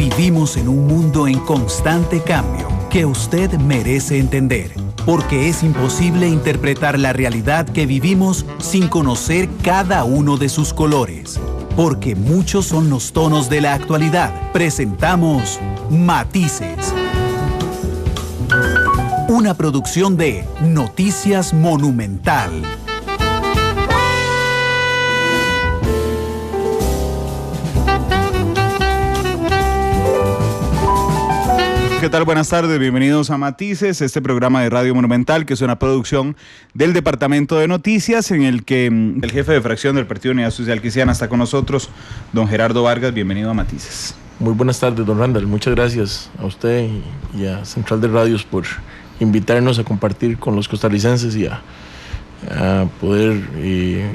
Vivimos en un mundo en constante cambio que usted merece entender, porque es imposible interpretar la realidad que vivimos sin conocer cada uno de sus colores. Porque muchos son los tonos de la actualidad. Presentamos Matices. Una producción de Noticias Monumental. ¿Qué tal? Buenas tardes, bienvenidos a Matices, este programa de Radio Monumental, que es una producción del Departamento de Noticias, en el que el jefe de fracción del Partido Unidad Social Cristiana está con nosotros, don Gerardo Vargas. Bienvenido a Matices. Muy buenas tardes, don Randall. Muchas gracias a usted y a Central de Radios por invitarnos a compartir con los costarricenses y a poder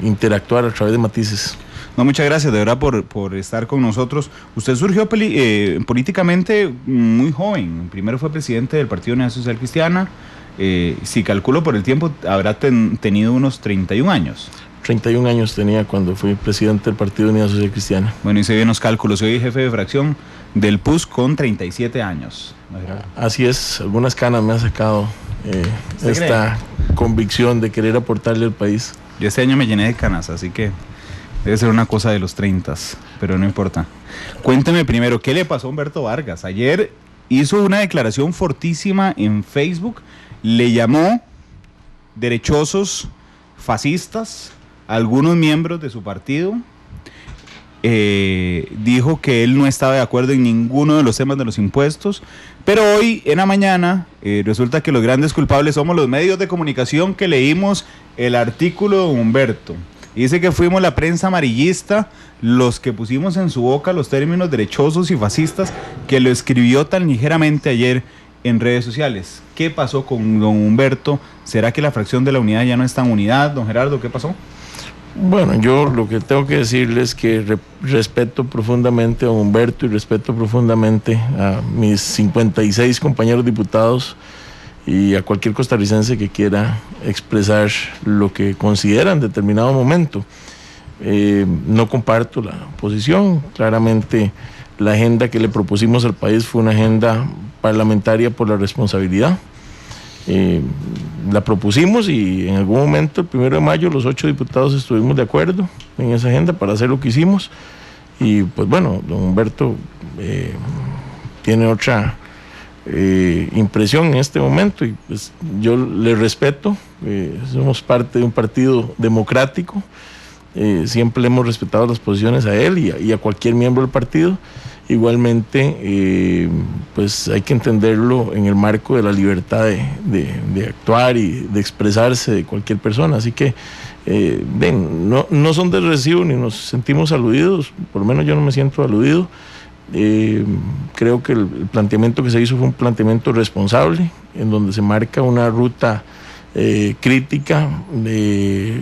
interactuar a través de Matices. No, muchas gracias de verdad por estar con nosotros. Usted surgió políticamente muy joven. Primero fue presidente del Partido Unidad Social Cristiana. Si calculo por el tiempo, habrá tenido unos 31 años. 31 años tenía cuando fui presidente del Partido Unidad Social Cristiana. Bueno, hice bien los cálculos. Soy jefe de fracción del PUS con 37 años. Así es, algunas canas me ha sacado esta convicción de querer aportarle al país. Yo este año me llené de canas, así que debe ser una cosa de los 30, pero no importa. Cuénteme primero, ¿qué le pasó a Humberto Vargas? Ayer hizo una declaración fortísima en Facebook, le llamó derechosos, fascistas, a algunos miembros de su partido, dijo que él no estaba de acuerdo en ninguno de los temas de los impuestos, pero hoy en la mañana resulta que los grandes culpables somos los medios de comunicación que leímos el artículo de Humberto. Dice que fuimos la prensa amarillista los que pusimos en su boca los términos derechosos y fascistas, que lo escribió tan ligeramente ayer en redes sociales. ¿Qué pasó con don Humberto? ¿Será que la fracción de la unidad ya no está en unidad? Don Gerardo, ¿qué pasó? Bueno, yo lo que tengo que decirles es que respeto profundamente a Humberto y respeto profundamente a mis 56 compañeros diputados y a cualquier costarricense que quiera expresar lo que considera en determinado momento. No comparto la posición. Claramente la agenda que le propusimos al país fue una agenda parlamentaria por la responsabilidad. La propusimos y en algún momento, el 1 de mayo, los 8 diputados estuvimos de acuerdo en esa agenda para hacer lo que hicimos. Y pues bueno, don Humberto tiene otra impresión en este momento y pues yo le respeto. Somos parte de un partido democrático, siempre le hemos respetado las posiciones a él y a cualquier miembro del partido. Igualmente pues hay que entenderlo en el marco de la libertad de actuar y de expresarse de cualquier persona, así que no son de recibo ni nos sentimos aludidos, por lo menos yo no me siento aludido. Creo que el planteamiento que se hizo fue un planteamiento responsable, en donde se marca una ruta crítica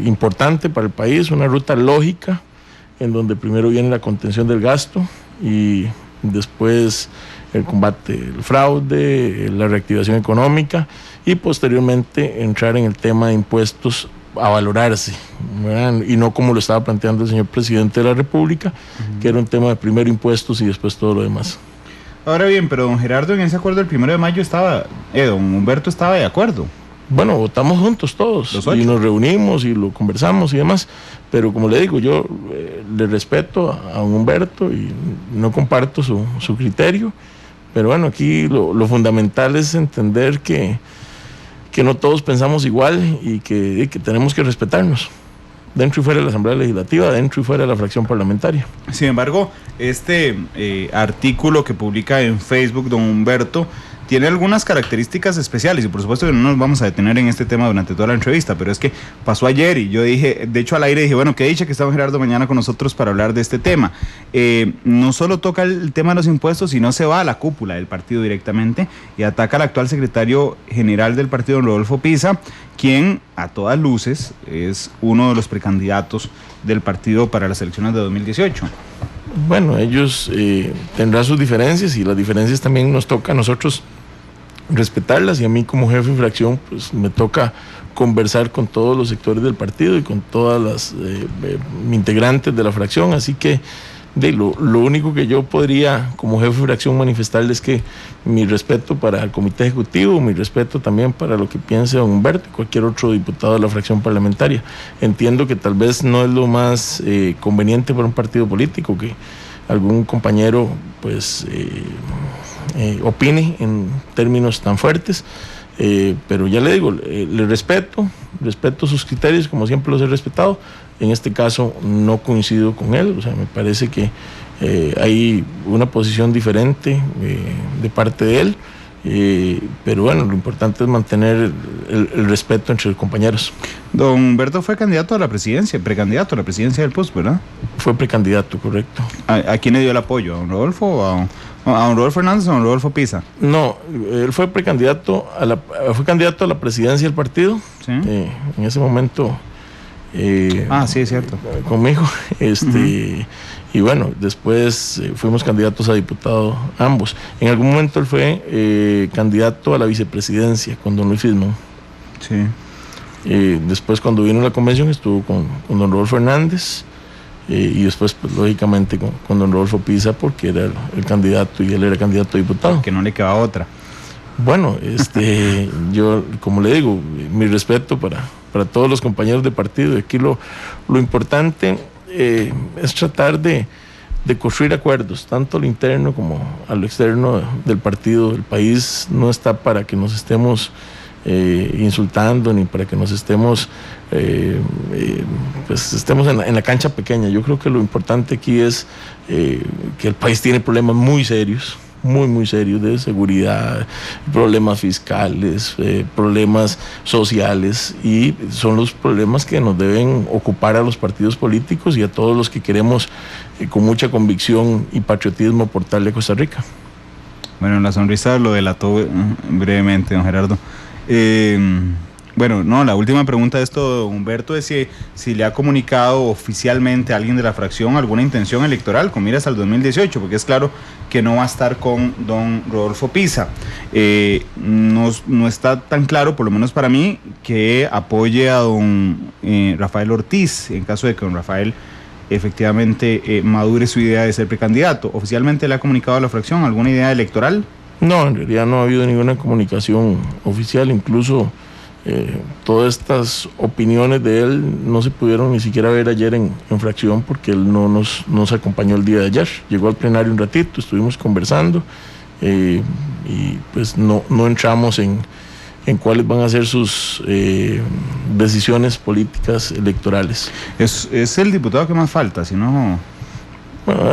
importante para el país, una ruta lógica, en donde primero viene la contención del gasto y después el combate al fraude, la reactivación económica y posteriormente entrar en el tema de impuestos a valorarse, ¿verdad? Y no como lo estaba planteando el señor presidente de la República, que era un tema de primero impuestos y después todo lo demás. Ahora bien, pero don Gerardo, en ese acuerdo del 1 de mayo don Humberto estaba de acuerdo. Bueno, votamos juntos todos y nos reunimos y lo conversamos y demás, pero como le digo, yo le respeto a Humberto y no comparto su criterio, pero bueno, aquí lo fundamental es entender que no todos pensamos igual y que tenemos que respetarnos, dentro y fuera de la Asamblea Legislativa, dentro y fuera de la fracción parlamentaria. Sin embargo, este artículo que publica en Facebook don Humberto tiene algunas características especiales y por supuesto que no nos vamos a detener en este tema durante toda la entrevista, pero es que pasó ayer y yo dije, de hecho al aire dije, bueno, qué dicha que está Gerardo mañana con nosotros para hablar de este tema. No solo toca el tema de los impuestos, sino se va a la cúpula del partido directamente y ataca al actual secretario general del partido, don Rodolfo Pisa, quien a todas luces es uno de los precandidatos del partido para las elecciones de 2018. Bueno, ellos tendrán sus diferencias y las diferencias también nos toca a nosotros respetarlas y a mí como jefe de fracción pues me toca conversar con todos los sectores del partido y con todas las integrantes de la fracción, así que Lo único que yo podría, como jefe de fracción, manifestarles que mi respeto para el comité ejecutivo, mi respeto también para lo que piense don Humberto y cualquier otro diputado de la fracción parlamentaria. Entiendo que tal vez no es lo más conveniente para un partido político que algún compañero pues opine en términos tan fuertes, pero ya le digo, le respeto sus criterios como siempre los he respetado. En este caso no coincido con él, o sea, me parece que hay una posición diferente de parte de él, pero bueno, lo importante es mantener el respeto entre los compañeros. Don Humberto fue candidato a la presidencia, precandidato a la presidencia del PUSC, ¿verdad? Fue precandidato, correcto. ¿A quién le dio el apoyo? ¿A don Rodolfo o a don Rodolfo Hernández o a don Rodolfo Pisa? No, él fue precandidato fue candidato a la presidencia del partido. ¿Sí? En ese momento sí, es cierto. Conmigo, y bueno, después fuimos candidatos a diputado ambos. En algún momento él fue candidato a la vicepresidencia con don Luis Fismón. Sí. Después, cuando vino a la convención, estuvo con don Rodolfo Hernández, y después, pues, lógicamente, con don Rodolfo Pisa, porque era el candidato y él era candidato a diputado. Que no le quedaba otra. Bueno, yo, como le digo, mi respeto para todos los compañeros de partido. Aquí lo importante es tratar de construir acuerdos, tanto a lo interno como a lo externo del partido. El país no está para que nos estemos insultando, ni para que nos estemos estemos en la cancha pequeña. Yo creo que lo importante aquí es que el país tiene problemas muy serios, muy serios, de seguridad, problemas fiscales, problemas sociales, y son los problemas que nos deben ocupar a los partidos políticos y a todos los que queremos con mucha convicción y patriotismo aportarle a Costa Rica. Bueno, la sonrisa lo delató brevemente, don Gerardo. Bueno, no, la última pregunta de esto, Humberto, es si le ha comunicado oficialmente a alguien de la fracción alguna intención electoral con miras al 2018, porque es claro que no va a estar con don Rodolfo Pisa. No está tan claro, por lo menos para mí, que apoye a don Rafael Ortiz, en caso de que don Rafael efectivamente madure su idea de ser precandidato. ¿Oficialmente le ha comunicado a la fracción alguna idea electoral? No, en realidad no ha habido ninguna comunicación oficial. Incluso todas estas opiniones de él no se pudieron ni siquiera ver ayer en fracción, porque él no nos acompañó el día de ayer. Llegó al plenario un ratito, estuvimos conversando, y pues no entramos en cuáles van a ser sus decisiones políticas electorales. Es el diputado que más falta, si no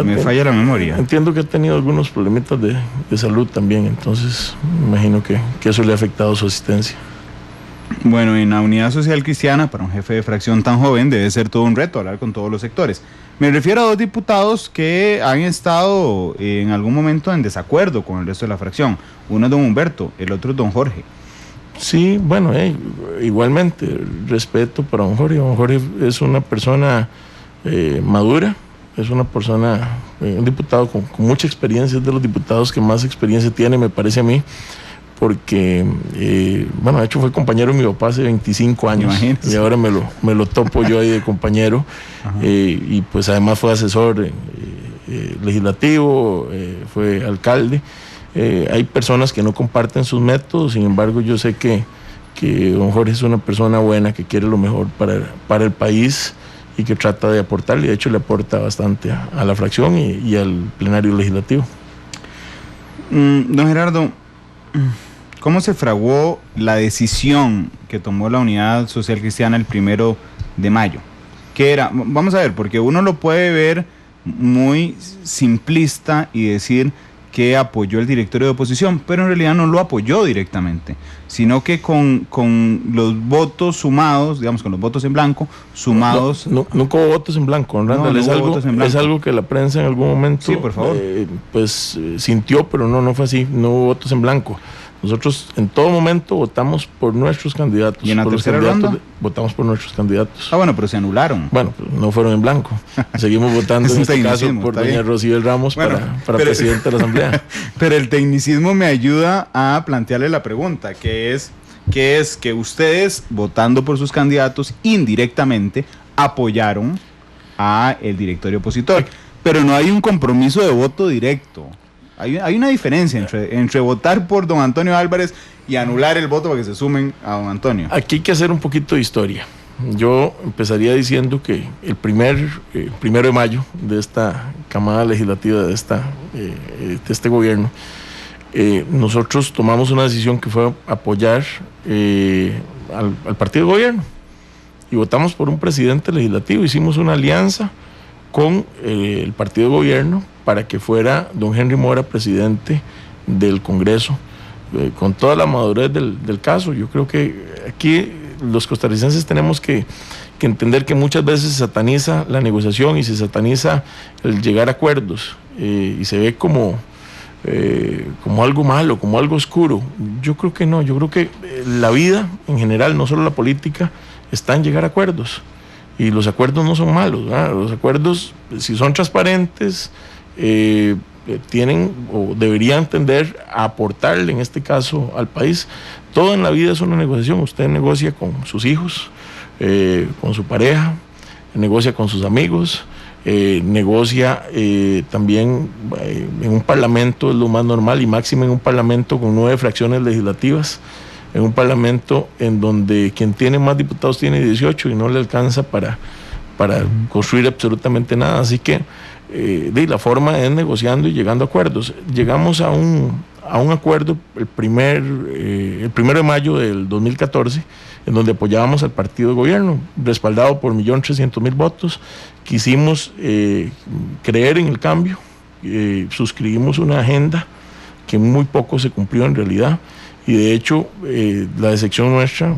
me falla la memoria. Entiendo que ha tenido algunos problemitas de salud también, entonces me imagino que eso le ha afectado su asistencia. Bueno, en la Unidad Social Cristiana, para un jefe de fracción tan joven, debe ser todo un reto hablar con todos los sectores. Me refiero a dos diputados que han estado en algún momento en desacuerdo con el resto de la fracción. Uno es don Humberto, el otro es don Jorge. Sí, bueno, igualmente, respeto para don Jorge. Don Jorge es una persona madura, es una persona, un diputado con mucha experiencia, es de los diputados que más experiencia tiene, me parece a mí, porque, bueno, de hecho fue compañero de mi papá hace 25 años, y ahora me lo topo yo ahí de compañero, y pues además fue asesor legislativo, fue alcalde. Hay personas que no comparten sus métodos, sin embargo yo sé que don Jorge es una persona buena, que quiere lo mejor para el país y que trata de aportarle, de hecho le aporta bastante a la fracción y al plenario legislativo. Don Gerardo, ¿cómo se fraguó la decisión que tomó la Unidad Social Cristiana el 1 de mayo? ¿Qué era? Vamos a ver, porque uno lo puede ver muy simplista y decir que apoyó el directorio de oposición, pero en realidad no lo apoyó directamente, sino que con los votos sumados, digamos, con los votos en blanco, sumados... Nunca hubo votos en blanco, Randall, es algo que la prensa en algún momento, sí, por favor, sintió, pero no fue así, no hubo votos en blanco. Nosotros en todo momento votamos por nuestros candidatos. ¿Y en la tercera ronda? Votamos por nuestros candidatos. Ah, bueno, pero se anularon. Bueno, pues no fueron en blanco. Seguimos votando en este caso por doña Rocibel Ramos, bueno, para presidente de la Asamblea. Pero el tecnicismo me ayuda a plantearle la pregunta, que es que ustedes, votando por sus candidatos, indirectamente apoyaron a el directorio opositor. pero no hay un compromiso de voto directo. Hay una diferencia entre votar por don Antonio Álvarez y anular el voto para que se sumen a don Antonio. Aquí hay que hacer un poquito de historia. Yo empezaría diciendo que el 1 de mayo de esta camada legislativa de este gobierno, nosotros tomamos una decisión que fue apoyar al partido de gobierno y votamos por un presidente legislativo. Hicimos una alianza con el partido de gobierno para que fuera don Henry Mora presidente del Congreso, con toda la madurez del caso. Yo creo que aquí los costarricenses tenemos que entender que muchas veces se sataniza la negociación y se sataniza el llegar a acuerdos y se ve como algo malo, como algo oscuro. Yo creo que no, yo creo que la vida en general, no solo la política, está en llegar a acuerdos. Y los acuerdos no son malos, ¿verdad? Los acuerdos, si son transparentes, tienen o deberían tender a aportarle, en este caso, al país. Todo en la vida es una negociación. Usted negocia con sus hijos, con su pareja, negocia con sus amigos, negocia también en un parlamento, es lo más normal, y máximo en un parlamento con 9 fracciones legislativas, en un parlamento en donde quien tiene más diputados tiene 18 y no le alcanza para construir absolutamente nada. Así que la forma es negociando y llegando a acuerdos. Llegamos a un acuerdo el 1 de mayo del 2014, en donde apoyábamos al partido de gobierno, respaldado por 1.300.000 votos. Quisimos creer en el cambio, suscribimos una agenda que muy poco se cumplió en realidad, y de hecho la decepción nuestra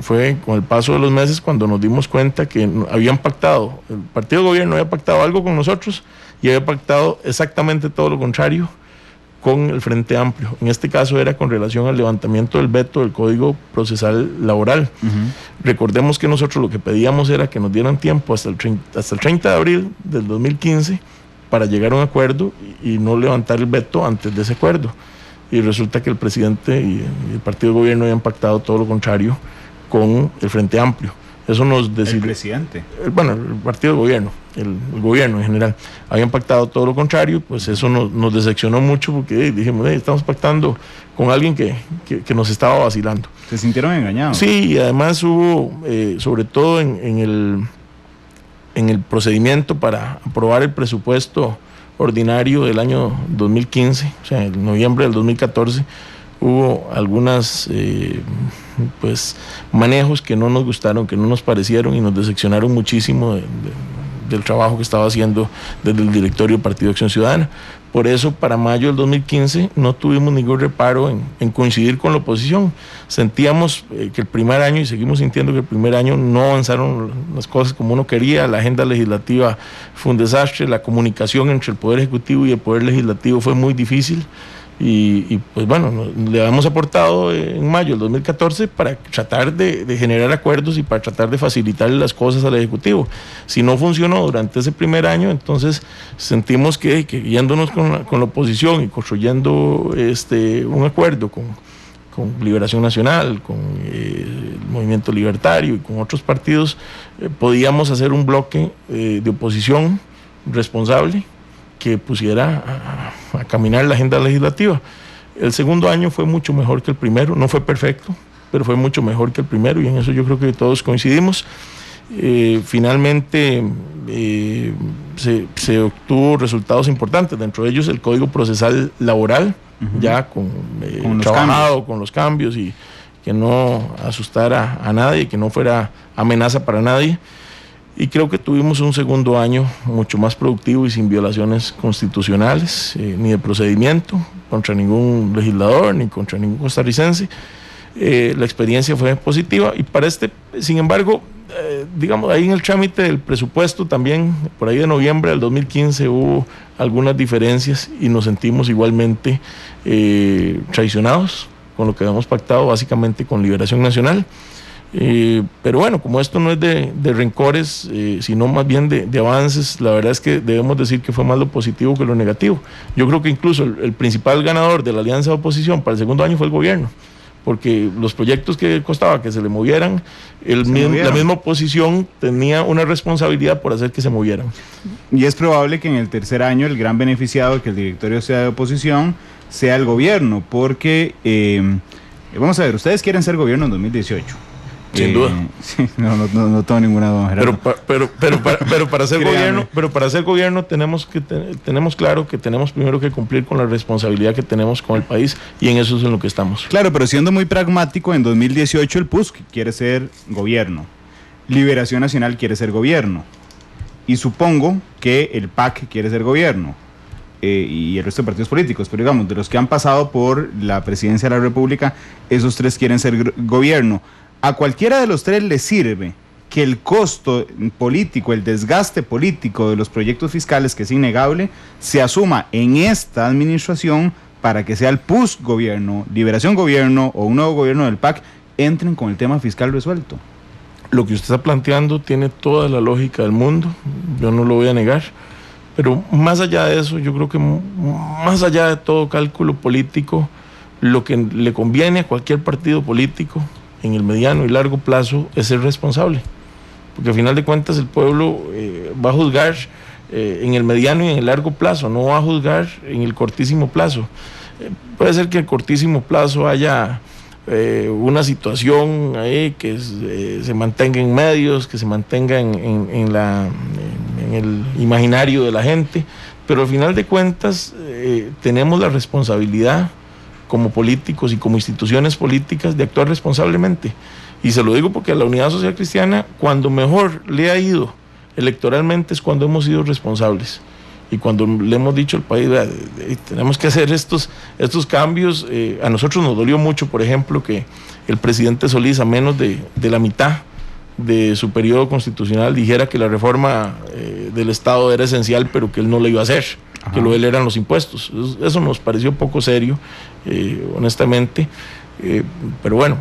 fue con el paso de los meses cuando nos dimos cuenta que habían pactado, el partido de gobierno había pactado algo con nosotros y había pactado exactamente todo lo contrario con el Frente Amplio. En este caso era con relación al levantamiento del veto del Código Procesal Laboral. Recordemos que nosotros lo que pedíamos era que nos dieran tiempo hasta el 30 de abril del 2015 para llegar a un acuerdo y no levantar el veto antes de ese acuerdo. Y resulta que el presidente y el partido de gobierno habían pactado todo lo contrario con el Frente Amplio. Eso nos decidió. ¿El presidente? Bueno, el partido de gobierno, el gobierno en general, habían pactado todo lo contrario. Pues eso nos decepcionó mucho porque dijimos, estamos pactando con alguien que nos estaba vacilando. ¿Se sintieron engañados? Sí, y además hubo, sobre todo en el procedimiento para aprobar el presupuesto ordinario del año 2015, o sea, en noviembre del 2014, hubo algunas manejos que no nos gustaron, que no nos parecieron y nos decepcionaron muchísimo del trabajo que estaba haciendo desde el directorio del Partido de Acción Ciudadana. Por eso, para mayo del 2015 no tuvimos ningún reparo en coincidir con la oposición. Sentíamos que el primer año, y seguimos sintiendo que el primer año no avanzaron las cosas como uno quería. La agenda legislativa fue un desastre, la comunicación entre el Poder Ejecutivo y el Poder Legislativo fue muy difícil. Y pues bueno, le habíamos aportado en mayo del 2014 para tratar de generar acuerdos y para tratar de facilitarle las cosas al Ejecutivo. Si no funcionó durante ese primer año, entonces sentimos que yéndonos con la oposición y construyendo un acuerdo con Liberación Nacional, con el Movimiento Libertario y con otros partidos, podíamos hacer un bloque de oposición responsable que pusiera a caminar la agenda legislativa. El segundo año fue mucho mejor que el primero, no fue perfecto, pero fue mucho mejor que el primero, y en eso yo creo que todos coincidimos. Finalmente se obtuvo resultados importantes, dentro de ellos el Código Procesal Laboral, ya trabajado con los cambios, y que no asustara a nadie, que no fuera amenaza para nadie. Y creo que tuvimos un segundo año mucho más productivo y sin violaciones constitucionales, ni de procedimiento contra ningún legislador, ni contra ningún costarricense. La experiencia fue positiva, y para sin embargo, digamos, ahí en el trámite del presupuesto también, por ahí de noviembre del 2015, hubo algunas diferencias y nos sentimos igualmente traicionados con lo que habíamos pactado básicamente con Liberación Nacional. Pero bueno, como esto no es de rencores, sino más bien de avances, la verdad es que debemos decir que fue más lo positivo que lo negativo. Yo creo que incluso el principal ganador de la alianza de oposición para el segundo año fue el gobierno, porque los proyectos que costaba que se le movieran, la misma oposición tenía una responsabilidad por hacer que se movieran. Y es probable que en el tercer año el gran beneficiado de que el directorio sea de oposición sea el gobierno, porque vamos a ver, ustedes quieren ser gobierno en 2018. Sin duda. Sí, no tengo ninguna duda, Gerardo. Pero para ser gobierno tenemos claro que tenemos primero que cumplir con la responsabilidad que tenemos con el país, y en eso es en lo que estamos. Claro, pero siendo muy pragmático, en 2018 el PUSC quiere ser gobierno, Liberación Nacional quiere ser gobierno, y supongo que el PAC quiere ser gobierno, y el resto de partidos políticos, pero digamos, de los que han pasado por la presidencia de la República, esos tres quieren ser gobierno. A cualquiera de los tres le sirve que el costo político, el desgaste político de los proyectos fiscales, que es innegable, se asuma en esta administración para que sea el PUSC gobierno, Liberación gobierno o un nuevo gobierno del PAC, entren con el tema fiscal resuelto. Lo que usted está planteando tiene toda la lógica del mundo, yo no lo voy a negar, pero más allá de eso, yo creo que más allá de todo cálculo político, lo que le conviene a cualquier partido político en el mediano y largo plazo es ser responsable, porque al final de cuentas el pueblo va a juzgar en el mediano y en el largo plazo, no va a juzgar en el cortísimo plazo. Puede ser que en el cortísimo plazo haya una situación ahí que se mantenga en medios, que se mantenga en el imaginario de la gente, pero al final de cuentas tenemos la responsabilidad como políticos y como instituciones políticas de actuar responsablemente. Y se lo digo porque a la Unidad Social Cristiana, cuando mejor le ha ido electoralmente es cuando hemos sido responsables y cuando le hemos dicho al país, tenemos que hacer estos cambios. A nosotros nos dolió mucho, por ejemplo, que el presidente Solís, a menos de la mitad de su periodo constitucional, dijera que la reforma del Estado era esencial, pero que él no la iba a hacer. Ajá. Que lo de él eran los impuestos. Eso nos pareció poco serio, honestamente, pero bueno,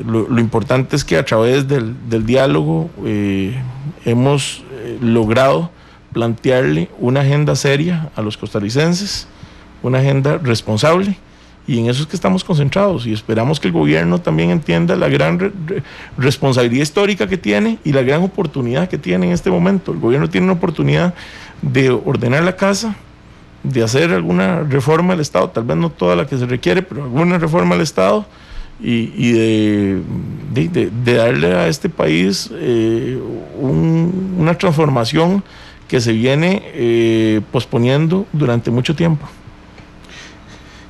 lo importante es que a través del diálogo hemos logrado plantearle una agenda seria a los costarricenses, una agenda responsable, y en eso es que estamos concentrados, y esperamos que el gobierno también entienda la gran responsabilidad histórica que tiene y la gran oportunidad que tiene en este momento. El gobierno tiene una oportunidad de ordenar la casa, de hacer alguna reforma al Estado, tal vez no toda la que se requiere, pero alguna reforma al Estado, y de darle a este país una transformación que se viene posponiendo durante mucho tiempo.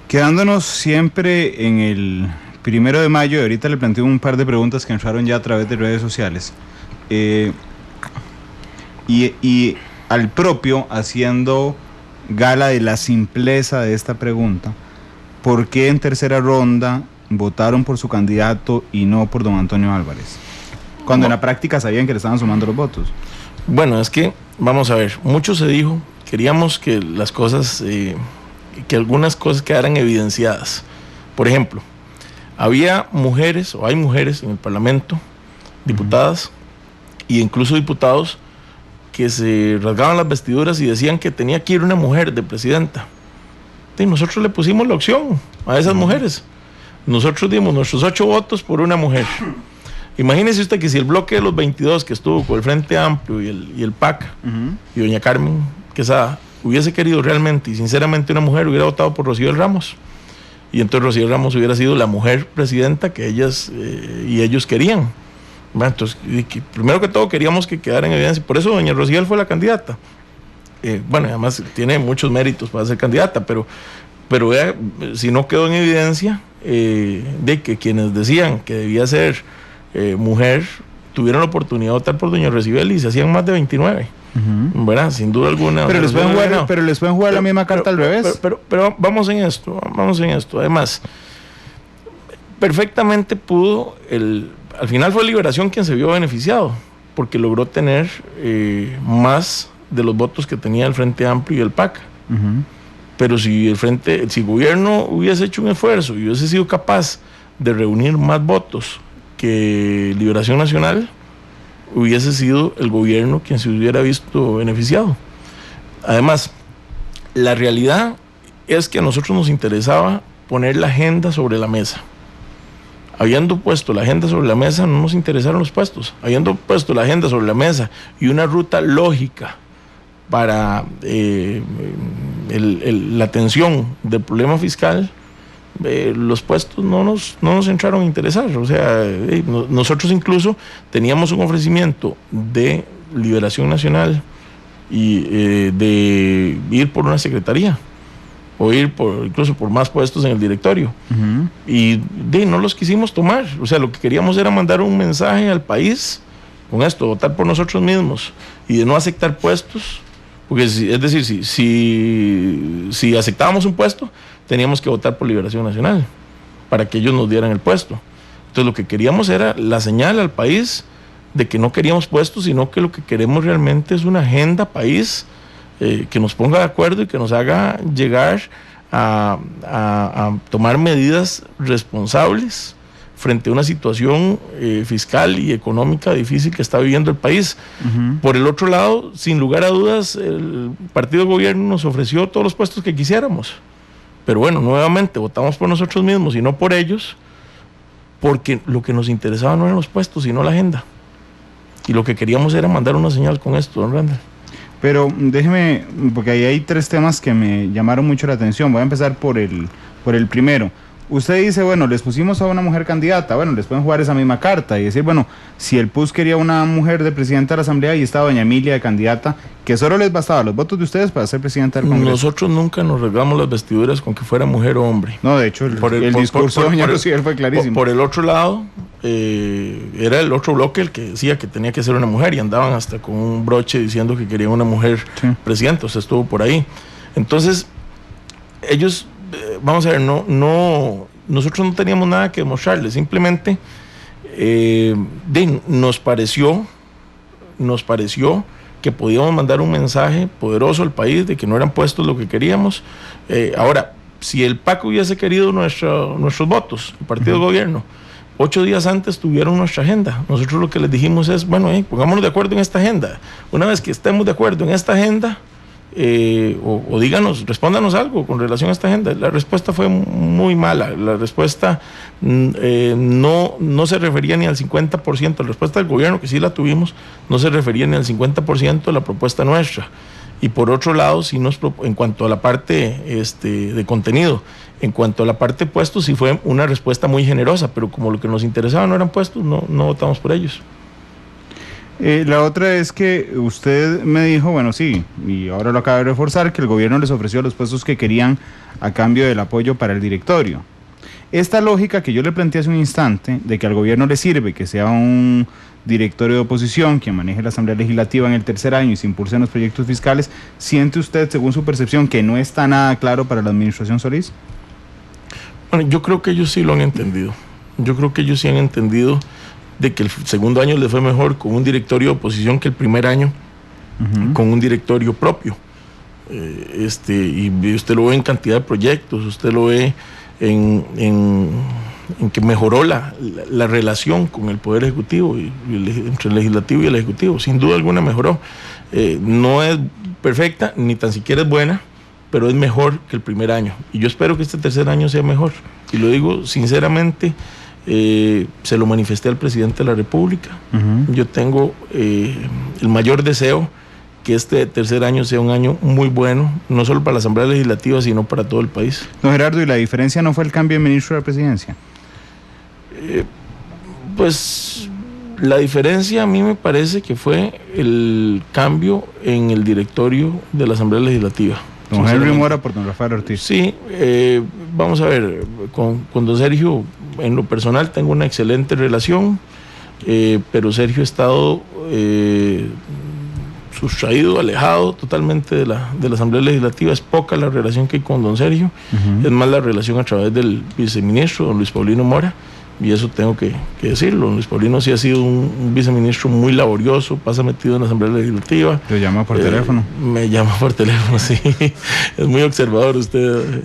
Quedándonos siempre en el 1 de mayo, ahorita le planteo un par de preguntas que entraron ya a través de redes sociales, y al propio haciendo gala de la simpleza de esta pregunta: ¿por qué en tercera ronda votaron por su candidato y no por don Antonio Álvarez, cuando en la práctica sabían que le estaban sumando los votos? Bueno, es que, vamos a ver, mucho se dijo, queríamos que las cosas, que algunas cosas quedaran evidenciadas. Por ejemplo, había mujeres, o hay mujeres en el Parlamento, diputadas, e incluso diputados, que se rasgaban las vestiduras y decían que tenía que ir una mujer de presidenta. Y nosotros le pusimos la opción a esas mujeres. Nosotros dimos nuestros 8 votos por una mujer. Imagínese usted que si el bloque de los 22 que estuvo con el Frente Amplio y el PAC, y doña Carmen Quesada, hubiese querido realmente y sinceramente una mujer, hubiera votado por Rocío Ramos. Y entonces Rocío Ramos hubiera sido la mujer presidenta que ellas y ellos querían. Bueno, entonces, primero que todo queríamos que quedara en evidencia, por eso doña Rocío fue la candidata. Bueno, además tiene muchos méritos para ser candidata, pero vea, si no quedó en evidencia de que quienes decían que debía ser mujer tuvieron la oportunidad de votar por doña Rocío y se hacían más de 29. ¿Verdad? Sin duda alguna. Pero les pueden jugar la misma carta al revés. Pero vamos en esto. Además, perfectamente pudo al final fue Liberación quien se vio beneficiado, porque logró tener más de los votos que tenía el Frente Amplio y el PAC. Pero si el gobierno hubiese hecho un esfuerzo y hubiese sido capaz de reunir más votos que Liberación Nacional, hubiese sido el gobierno quien se hubiera visto beneficiado. Además, la realidad es que a nosotros nos interesaba poner la agenda sobre la mesa. Habiendo puesto la agenda sobre la mesa, no nos interesaron los puestos. Habiendo puesto la agenda sobre la mesa y una ruta lógica para la atención del problema fiscal, los puestos no nos entraron a interesar. O sea, nosotros incluso teníamos un ofrecimiento de Liberación Nacional y de ir por una secretaría o ir incluso por más puestos en el directorio. Y no los quisimos tomar. O sea, lo que queríamos era mandar un mensaje al país con esto, votar por nosotros mismos y de no aceptar puestos, porque es decir, si aceptábamos un puesto, teníamos que votar por Liberación Nacional para que ellos nos dieran el puesto. Entonces lo que queríamos era la señal al país de que no queríamos puestos, sino que lo que queremos realmente es una agenda país que nos ponga de acuerdo y que nos haga llegar a tomar medidas responsables frente a una situación fiscal y económica difícil que está viviendo el país. Por el otro lado, sin lugar a dudas, el partido de gobierno nos ofreció todos los puestos que quisiéramos. Pero bueno, nuevamente votamos por nosotros mismos y no por ellos, porque lo que nos interesaba no eran los puestos, sino la agenda. Y lo que queríamos era mandar una señal con esto, don Randall. Pero déjeme, porque ahí hay 3 temas que me llamaron mucho la atención. Voy a empezar por el primero. Usted dice, bueno, les pusimos a una mujer candidata, bueno, les pueden jugar esa misma carta y decir, bueno, si el PUS quería una mujer de presidenta de la Asamblea y estaba doña Emilia de candidata, que solo les bastaba los votos de ustedes para ser presidenta del Congreso. Nosotros nunca nos regamos las vestiduras con que fuera mujer o hombre. No, de hecho, el discurso de doña Rocío fue clarísimo. Por el otro lado, era el otro bloque el que decía que tenía que ser una mujer y andaban hasta con un broche diciendo que querían una mujer presidenta, o sea, estuvo por ahí. Entonces, ellos... vamos a ver, nosotros no teníamos nada que demostrarles, simplemente nos pareció que podíamos mandar un mensaje poderoso al país de que no eran puestos lo que queríamos. Ahora, si el PAC hubiese querido nuestros votos, el partido de gobierno, 8 días antes tuvieron nuestra agenda. Nosotros lo que les dijimos es, bueno, pongámonos de acuerdo en esta agenda. Una vez que estemos de acuerdo en esta agenda, o díganos, respóndanos algo con relación a esta agenda. La respuesta fue muy mala. La respuesta no se refería ni al 50%. La respuesta del gobierno, que sí la tuvimos, no se refería ni al 50% de la propuesta nuestra. Y por otro lado, sí en cuanto a la parte de contenido, en cuanto a la parte de puestos, sí fue una respuesta muy generosa, pero como lo que nos interesaba no eran puestos, no votamos por ellos. La otra es que usted me dijo, bueno, sí, y ahora lo acaba de reforzar, que el gobierno les ofreció los puestos que querían a cambio del apoyo para el directorio. Esta lógica que yo le planteé hace un instante, de que al gobierno le sirve que sea un directorio de oposición quien maneje la Asamblea Legislativa en el tercer año y se impulsen los proyectos fiscales, ¿siente usted, según su percepción, que no está nada claro para la administración Solís? Bueno, yo creo que ellos sí lo han entendido. Yo creo que ellos sí han entendido de que el segundo año les fue mejor con un directorio de oposición que el primer año con un directorio propio. Y usted lo ve en cantidad de proyectos, usted lo ve en que mejoró la relación con el Poder Ejecutivo, entre el Legislativo y el Ejecutivo. Sin duda alguna mejoró. No es perfecta, ni tan siquiera es buena, pero es mejor que el primer año. Y yo espero que este tercer año sea mejor. Y lo digo sinceramente, se lo manifesté al presidente de la República. Yo tengo el mayor deseo que este tercer año sea un año muy bueno, no solo para la Asamblea Legislativa, sino para todo el país. Don Gerardo, ¿y la diferencia no fue el cambio de ministro de la Presidencia? Pues la diferencia a mí me parece que fue el cambio en el directorio de la Asamblea Legislativa. Don Henry Mora por don Rafael Ortiz. Sí, vamos a ver, con don Sergio, en lo personal tengo una excelente relación, pero Sergio ha estado sustraído, alejado totalmente de la Asamblea Legislativa. Es poca la relación que hay con don Sergio, es más la relación a través del viceministro, don Luis Paulino Mora, y eso tengo que decirlo. Don Luis Paulino sí ha sido un viceministro muy laborioso, pasa metido en la Asamblea Legislativa. ¿Lo llama por teléfono? Me llama por teléfono, sí. Es muy observador usted.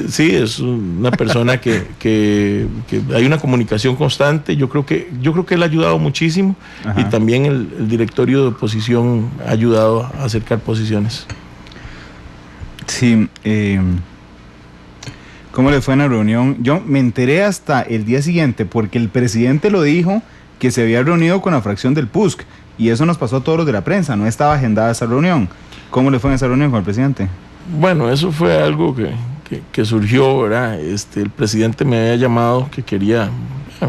Sí, es una persona que hay una comunicación constante. Yo creo que él ha ayudado muchísimo. Ajá. Y también el directorio de oposición ha ayudado a acercar posiciones. Sí, ¿Cómo le fue en la reunión? Yo me enteré hasta el día siguiente porque el presidente lo dijo que se había reunido con la fracción del PUSC y eso nos pasó a todos los de la prensa, no estaba agendada esa reunión. ¿Cómo le fue en esa reunión con el presidente? Bueno, eso fue algo que surgió, ¿verdad? El presidente me había llamado que quería,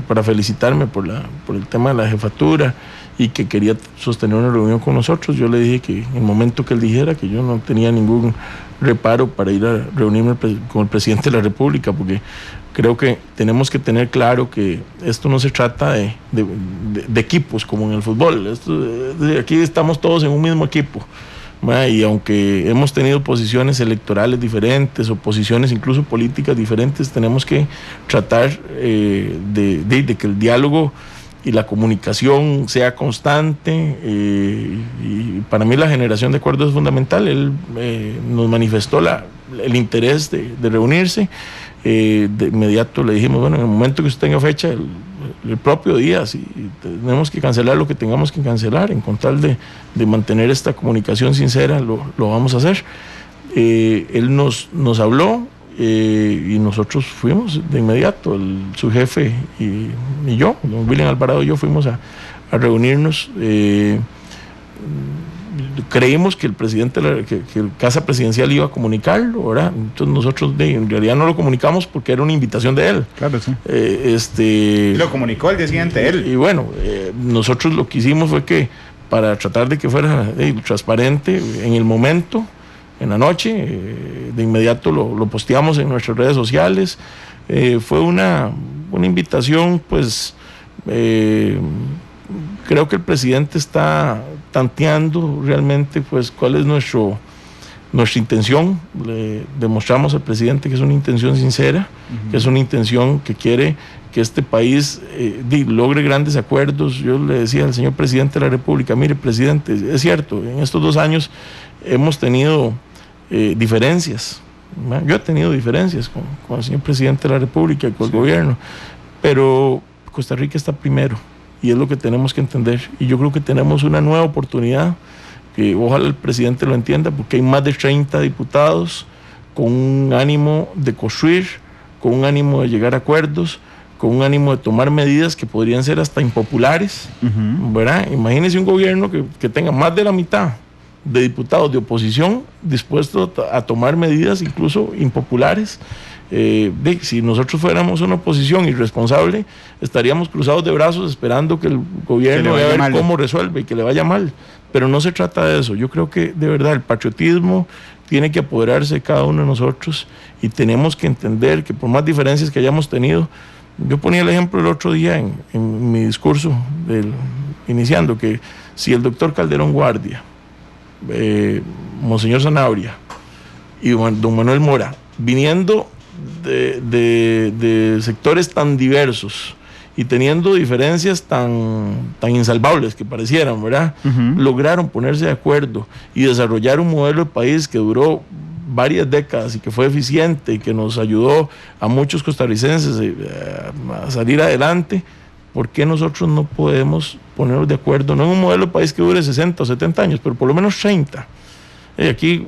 para felicitarme por el tema de la jefatura y que quería sostener una reunión con nosotros. Yo le dije que en el momento que él dijera, que yo no tenía ningún reparo para ir a reunirme con el presidente de la República, porque creo que tenemos que tener claro que esto no se trata de equipos como en el fútbol. Aquí estamos todos en un mismo equipo, y aunque hemos tenido posiciones electorales diferentes o posiciones incluso políticas diferentes, tenemos que tratar de que el diálogo y la comunicación sea constante, y para mí la generación de acuerdos es fundamental. Él nos manifestó el interés de reunirse. De inmediato le dijimos, bueno, en el momento que usted tenga fecha, el propio día, si tenemos que cancelar lo que tengamos que cancelar, en con tal de mantener esta comunicación sincera, lo vamos a hacer. Él nos habló, y nosotros fuimos de inmediato, su jefe y yo, don William Alvarado y yo, fuimos a reunirnos. Creímos que el presidente, que el Casa Presidencial iba a comunicarlo, ¿verdad? Entonces nosotros en realidad no lo comunicamos porque era una invitación de él. Claro, sí. Y lo comunicó al día siguiente él. Y bueno, nosotros lo que hicimos fue que, para tratar de que fuera transparente, en el momento, en la noche, de inmediato lo posteamos en nuestras redes sociales. Fue una invitación, pues, creo que el presidente está tanteando realmente, pues, cuál es nuestra intención. Le demostramos al presidente que es una intención sincera, que es una intención que quiere que este país logre grandes acuerdos. Yo le decía al señor presidente de la República, mire, presidente, es cierto, en estos 2 años hemos tenido diferencias. Yo he tenido diferencias con el señor presidente de la República y con el gobierno, pero Costa Rica está primero y es lo que tenemos que entender. Y yo creo que tenemos una nueva oportunidad, que ojalá el presidente lo entienda, porque hay más de 30 diputados con un ánimo de construir, con un ánimo de llegar a acuerdos, con un ánimo de tomar medidas que podrían ser hasta impopulares, ¿verdad? Imagínense un gobierno que tenga más de la mitad de diputados de oposición dispuestos a tomar medidas incluso impopulares. Si nosotros fuéramos una oposición irresponsable, estaríamos cruzados de brazos esperando que el gobierno vea ver cómo resuelve y que le vaya mal, pero no se trata de eso. Yo creo que de verdad el patriotismo tiene que apoderarse de cada uno de nosotros y tenemos que entender que por más diferencias que hayamos tenido, yo ponía el ejemplo el otro día en mi discurso iniciando, que si el doctor Calderón Guardia, Monseñor Sanabria y don Manuel Mora, viniendo de sectores tan diversos y teniendo diferencias tan insalvables que parecieran, ¿verdad? Lograron ponerse de acuerdo y desarrollar un modelo de país que duró varias décadas y que fue eficiente y que nos ayudó a muchos costarricenses a salir adelante. ¿Por qué nosotros no podemos ponernos de acuerdo? No en un modelo de país que dure 60 o 70 años, pero por lo menos 30. Aquí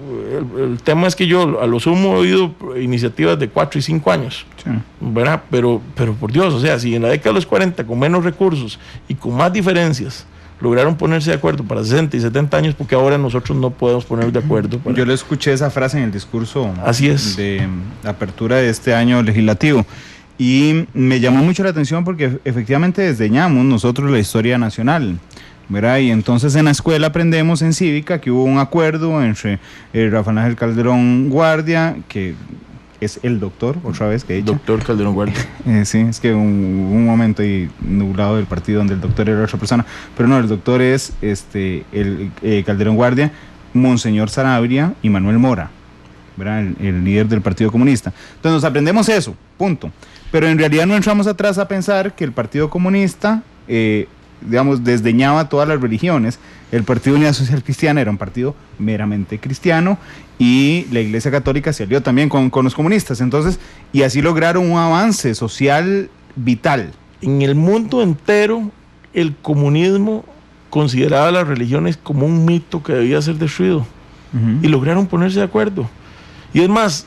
el tema es que yo a lo sumo he oído iniciativas de 4 y 5 años, sí, ¿verdad? Pero por Dios, o sea, si en la década de los 40, con menos recursos y con más diferencias, lograron ponerse de acuerdo para 60 y 70 años, porque ahora nosotros no podemos ponernos de acuerdo. Yo le escuché esa frase en el discurso Así es. de apertura de este año legislativo. Y me llamó mucho la atención porque efectivamente desdeñamos nosotros la historia nacional, ¿verdad? Y entonces en la escuela aprendemos en cívica que hubo un acuerdo entre Rafael Ángel Calderón Guardia, que es el doctor, otra vez que he dicho. Doctor Calderón Guardia. Sí, es que un momento ahí nublado del partido donde el doctor era otra persona, pero no, el doctor es Calderón Guardia, Monseñor Sanabria y Manuel Mora, ¿verdad? El líder del Partido Comunista. Entonces nos aprendemos eso, punto. Pero en realidad no entramos atrás a pensar que el Partido Comunista, digamos, desdeñaba todas las religiones. El Partido Unidad Social Cristiana era un partido meramente cristiano y la Iglesia Católica se alió también con los comunistas. Entonces, y así lograron un avance social vital. En el mundo entero, el comunismo consideraba a las religiones como un mito que debía ser destruido. Y lograron ponerse de acuerdo. Y es más,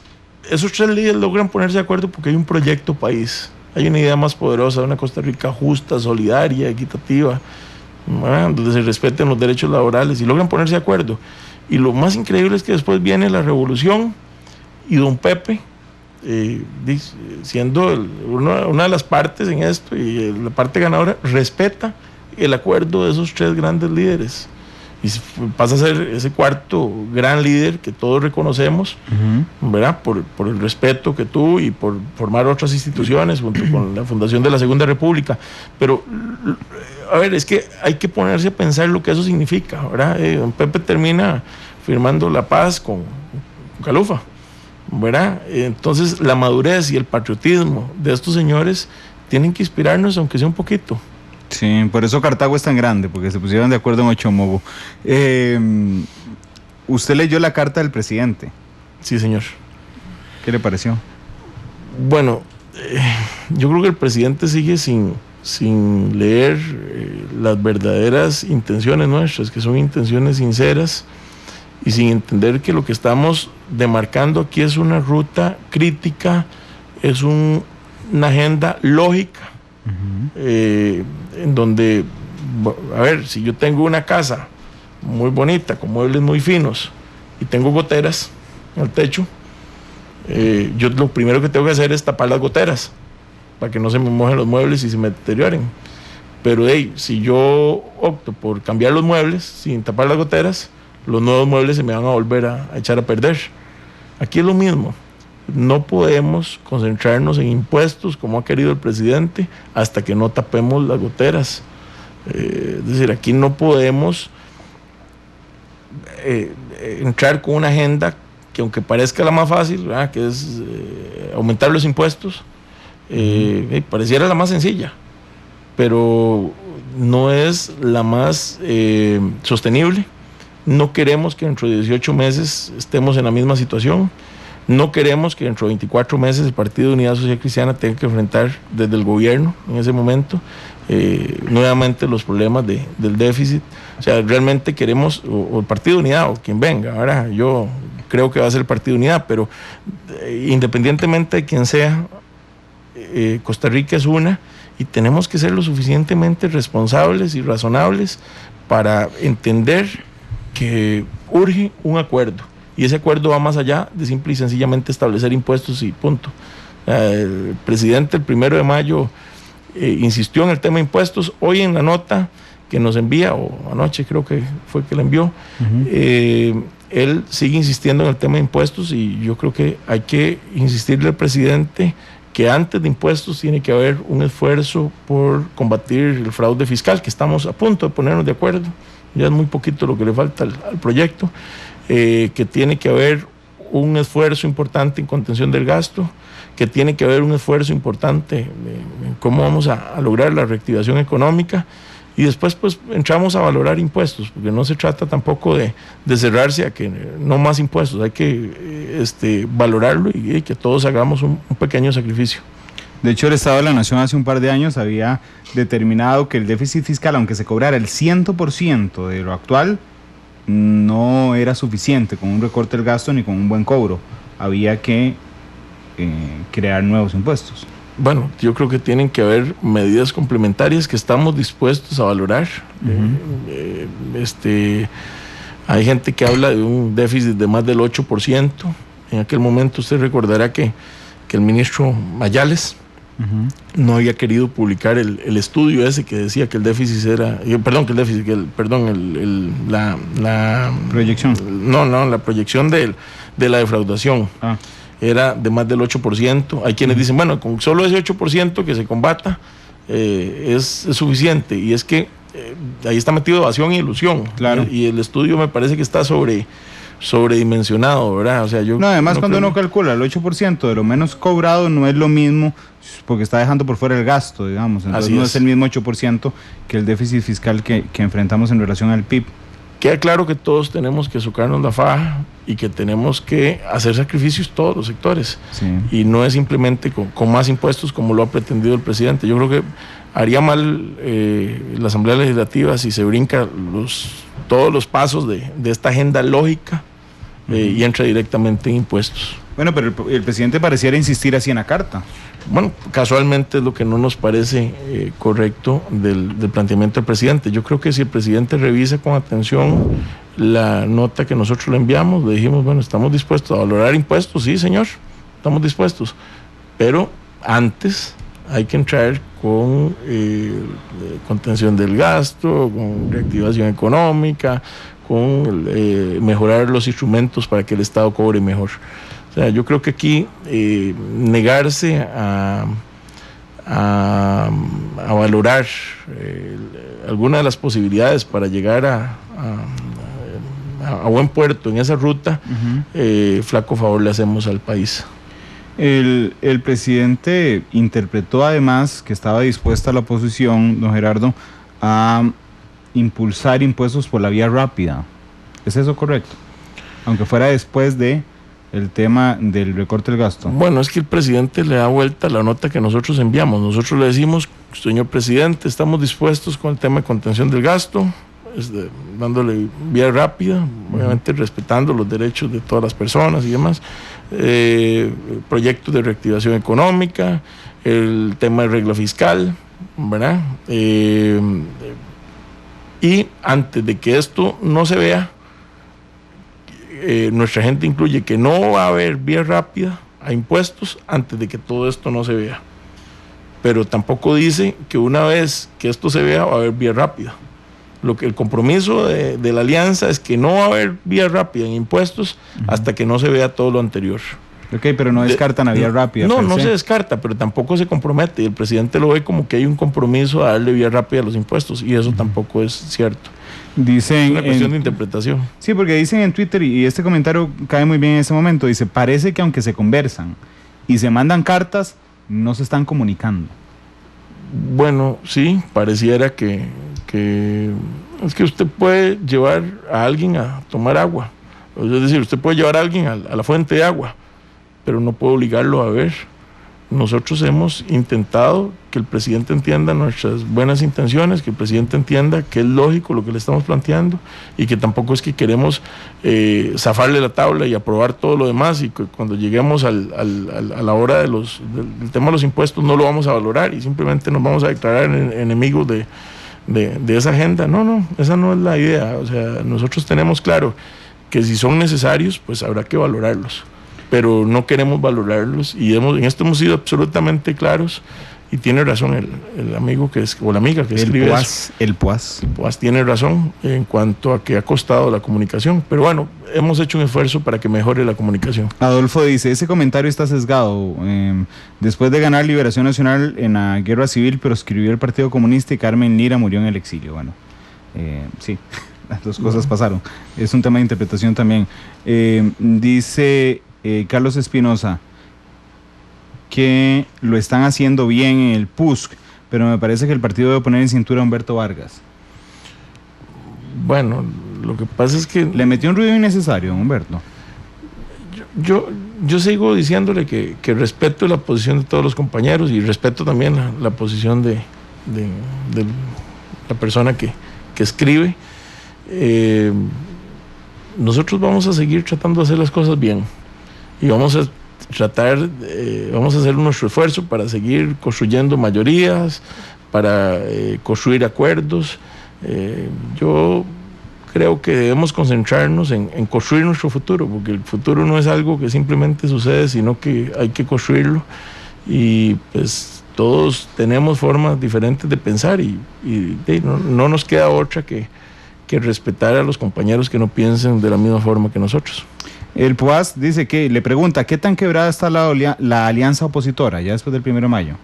esos 3 líderes logran ponerse de acuerdo porque hay un proyecto país, hay una idea más poderosa de una Costa Rica justa, solidaria, equitativa, donde se respeten los derechos laborales, y logran ponerse de acuerdo. Y lo más increíble es que después viene la revolución y don Pepe, siendo una de las partes en esto y la parte ganadora, respeta el acuerdo de esos 3 grandes líderes y pasa a ser ese cuarto gran líder que todos reconocemos, ¿verdad? Por el respeto que tuvo y por formar otras instituciones junto con la fundación de la Segunda República. Pero a ver, es que hay que ponerse a pensar lo que eso significa, ¿verdad? Don Pepe termina firmando la paz con Calufa, ¿verdad? Entonces la madurez y el patriotismo de estos señores tienen que inspirarnos, aunque sea un poquito. Sí, por eso Cartago es tan grande, porque se pusieron de acuerdo en Ochomogo. Usted leyó la carta del presidente. Sí, señor. ¿Qué le pareció? Bueno, yo creo que el presidente sigue sin leer las verdaderas intenciones nuestras, que son intenciones sinceras, y sin entender que lo que estamos demarcando aquí es una ruta crítica, es una agenda lógica, en donde, a ver, si yo tengo una casa muy bonita, con muebles muy finos, y tengo goteras al techo, yo lo primero que tengo que hacer es tapar las goteras, para que no se me mojen los muebles y se me deterioren. Pero si yo opto por cambiar los muebles sin tapar las goteras, los nuevos muebles se me van a volver a echar a perder. Aquí es lo mismo. No podemos concentrarnos en impuestos como ha querido el presidente hasta que no tapemos las goteras. Es decir, aquí no podemos entrar con una agenda que, aunque parezca la más fácil, ¿verdad?, que es aumentar los impuestos, pareciera la más sencilla, pero no es la más sostenible. No queremos que dentro de 18 meses estemos en la misma situación. No queremos que dentro de 24 meses el Partido de Unidad Social Cristiana tenga que enfrentar desde el gobierno en ese momento nuevamente los problemas del déficit. O sea, realmente queremos, o el Partido de Unidad, o quien venga. Ahora yo creo que va a ser el Partido de Unidad, pero independientemente de quien sea, Costa Rica es una, y tenemos que ser lo suficientemente responsables y razonables para entender que urge un acuerdo, y ese acuerdo va más allá de simple y sencillamente establecer impuestos y punto. El presidente el 1 de mayo insistió en el tema de impuestos. Hoy en la nota que nos envía, o anoche creo que fue que la envió, él sigue insistiendo en el tema de impuestos, y yo creo que hay que insistirle al presidente que antes de impuestos tiene que haber un esfuerzo por combatir el fraude fiscal, que estamos a punto de ponernos de acuerdo. Ya es muy poquito lo que le falta al proyecto, que tiene que haber un esfuerzo importante en contención del gasto, que tiene que haber un esfuerzo importante en cómo vamos a lograr la reactivación económica, y después pues entramos a valorar impuestos, porque no se trata tampoco de cerrarse a que no más impuestos, hay que valorarlo y que todos hagamos un pequeño sacrificio. De hecho, el Estado de la Nación hace un par de años había determinado que el déficit fiscal, aunque se cobrara el 100% de lo actual, no era suficiente con un recorte del gasto ni con un buen cobro. Había que crear nuevos impuestos. Bueno, yo creo que tienen que haber medidas complementarias que estamos dispuestos a valorar. Hay gente que habla de un déficit de más del 8%. En aquel momento usted recordará que el ministro Mayales no había querido publicar el estudio ese que decía que el déficit era, la proyección. La proyección de la defraudación era de más del 8%. Hay quienes dicen, bueno, con solo ese 8% que se combata es suficiente, y es que ahí está metido evasión e ilusión. Claro. Y el estudio me parece que está sobredimensionado, ¿verdad? O sea, además cuando uno calcula el 8% de lo menos cobrado, no es lo mismo, porque está dejando por fuera el gasto, digamos. Entonces no es el mismo 8% que el déficit fiscal que enfrentamos en relación al PIB. Queda claro que todos tenemos que socarnos la faja y que tenemos que hacer sacrificios todos los sectores. Sí. Y no es simplemente con más impuestos como lo ha pretendido el presidente. Yo creo que haría mal la Asamblea Legislativa si se brinca todos los pasos de esta agenda lógica y entra directamente en impuestos. Bueno, pero el presidente pareciera insistir así en la carta. Bueno, casualmente es lo que no nos parece correcto del planteamiento del presidente. Yo creo que si el presidente revisa con atención la nota que nosotros le enviamos, le dijimos, bueno, estamos dispuestos a valorar impuestos, sí señor, estamos dispuestos, pero antes hay que entrar con contención del gasto, con reactivación económica, con mejorar los instrumentos para que el Estado cobre mejor. O sea, yo creo que aquí negarse a valorar alguna de las posibilidades para llegar a buen puerto en esa ruta, flaco favor le hacemos al país. El presidente interpretó además que estaba dispuesta la oposición, don Gerardo, a impulsar impuestos por la vía rápida. ¿Es eso correcto? Aunque fuera después de el tema del recorte del gasto. Bueno, es que el presidente le da vuelta la nota que nosotros enviamos. Nosotros le decimos, señor presidente, estamos dispuestos con el tema de contención del gasto, dándole vía rápida, obviamente respetando los derechos de todas las personas y demás, proyectos de reactivación económica, el tema de regla fiscal, ¿verdad? Y antes de que esto no se vea, nuestra gente incluye que no va a haber vía rápida a impuestos antes de que todo esto no se vea, pero tampoco dice que una vez que esto se vea va a haber vía rápida. El compromiso de la alianza es que no va a haber vía rápida en impuestos hasta que no se vea todo lo anterior. Ok, pero no descartan la vía rápida. No se descarta, pero tampoco se compromete. Y el presidente lo ve como que hay un compromiso a darle vía rápida a los impuestos, y eso tampoco es cierto. Dicen, es una cuestión de interpretación. Sí, porque dicen en Twitter, y este comentario cae muy bien en ese momento, dice, parece que aunque se conversan y se mandan cartas, no se están comunicando. Bueno, sí, pareciera que es que usted puede llevar a alguien a tomar agua. Es decir, usted puede llevar a alguien a la fuente de agua, pero no puede obligarlo a beber. Nosotros hemos intentado que el presidente entienda nuestras buenas intenciones, que el presidente entienda que es lógico lo que le estamos planteando y que tampoco es que queremos zafarle la tabla y aprobar todo lo demás, y que cuando lleguemos a la hora del tema de los impuestos no lo vamos a valorar y simplemente nos vamos a declarar enemigos de esa agenda. No, esa no es la idea. O sea, nosotros tenemos claro que si son necesarios, pues habrá que valorarlos, pero no queremos valorarlos, y en esto hemos sido absolutamente claros, y tiene razón el amigo o la amiga que escribe eso. El PUAS tiene razón en cuanto a que ha costado la comunicación, pero bueno, hemos hecho un esfuerzo para que mejore la comunicación. Adolfo dice, ese comentario está sesgado. Después de ganar Liberación Nacional en la guerra civil, proscribió el Partido Comunista y Carmen Lira murió en el exilio. Bueno, sí, las dos cosas pasaron. Es un tema de interpretación también. Dice Carlos Espinosa que lo están haciendo bien en el PUSC, pero me parece que el partido debe poner en cintura a Humberto Vargas. Bueno, lo que pasa es que le metió un ruido innecesario a Humberto. Yo sigo diciéndole que respeto la posición de todos los compañeros, y respeto también la posición de la persona que escribe. Nosotros vamos a seguir tratando de hacer las cosas bien, y vamos a hacer nuestro esfuerzo para seguir construyendo mayorías, para construir acuerdos. Yo creo que debemos concentrarnos en construir nuestro futuro, porque el futuro no es algo que simplemente sucede, sino que hay que construirlo, y pues todos tenemos formas diferentes de pensar, y no nos queda otra que respetar a los compañeros que no piensen de la misma forma que nosotros. El PUAS dice que le pregunta, ¿qué tan quebrada está la alianza opositora ya después del 1 de mayo?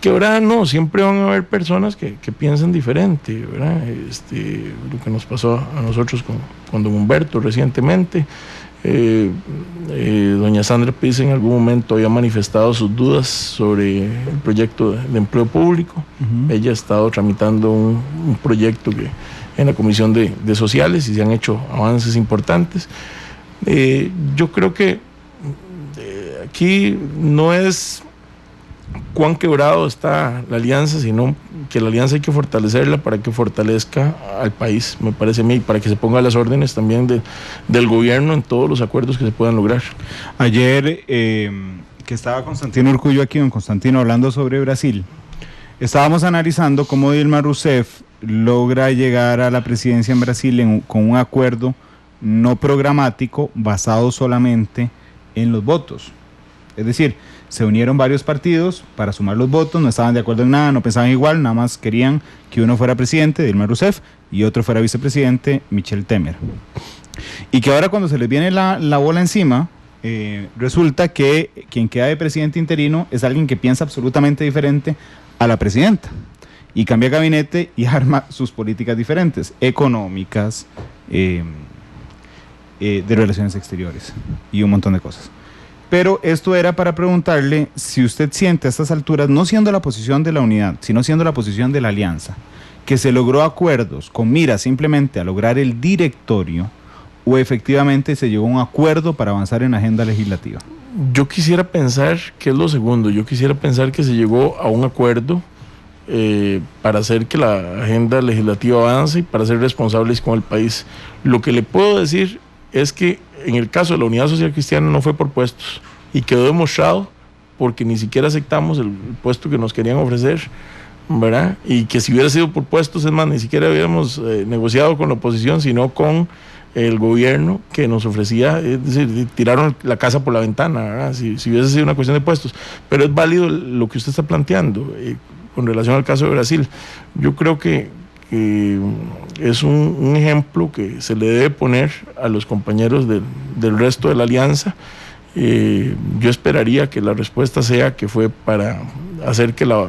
Quebrada no, siempre van a haber personas que piensan diferente, ¿verdad? Lo que nos pasó a nosotros con don Humberto recientemente. Doña Sandra Pizzi en algún momento había manifestado sus dudas sobre el proyecto de empleo público. Ella ha estado tramitando un proyecto en la Comisión de Sociales, y se han hecho avances importantes. Yo creo que aquí no es cuán quebrado está la alianza, sino que la alianza hay que fortalecerla para que fortalezca al país, me parece a mí, para que se ponga a las órdenes también del gobierno en todos los acuerdos que se puedan lograr. Ayer que estaba Constantino Urcullo aquí, don Constantino, hablando sobre Brasil, estábamos analizando cómo Dilma Rousseff logra llegar a la presidencia en Brasil con un acuerdo no programático basado solamente en los votos. Es decir, se unieron varios partidos para sumar los votos, no estaban de acuerdo en nada, no pensaban igual, nada más querían que uno fuera presidente, Dilma Rousseff, y otro fuera vicepresidente, Michel Temer. Y que ahora cuando se les viene la bola encima, resulta que quien queda de presidente interino es alguien que piensa absolutamente diferente a la presidenta, y cambia gabinete y arma sus políticas diferentes, económicas, de relaciones exteriores, y un montón de cosas. Pero esto era para preguntarle si usted siente a estas alturas, no siendo la posición de la unidad, sino siendo la posición de la alianza, que se logró acuerdos con mira simplemente a lograr el directorio, o efectivamente se llegó a un acuerdo para avanzar en la agenda legislativa. Yo quisiera pensar que es lo segundo, yo quisiera pensar que se llegó a un acuerdo para hacer que la agenda legislativa avance y para ser responsables con el país. Lo que le puedo decir es que en el caso de la Unidad Social Cristiana no fue por puestos, y quedó demostrado porque ni siquiera aceptamos el puesto que nos querían ofrecer, ¿verdad? Y que si hubiera sido por puestos, es más, ni siquiera habíamos negociado con la oposición, sino con el gobierno que nos ofrecía, es decir, tiraron la casa por la ventana, ¿verdad? Si hubiese sido una cuestión de puestos. Pero es válido lo que usted está planteando con relación al caso de Brasil. Yo creo que es un ejemplo que se le debe poner a los compañeros del resto de la alianza. Yo esperaría que la respuesta sea que fue para hacer que la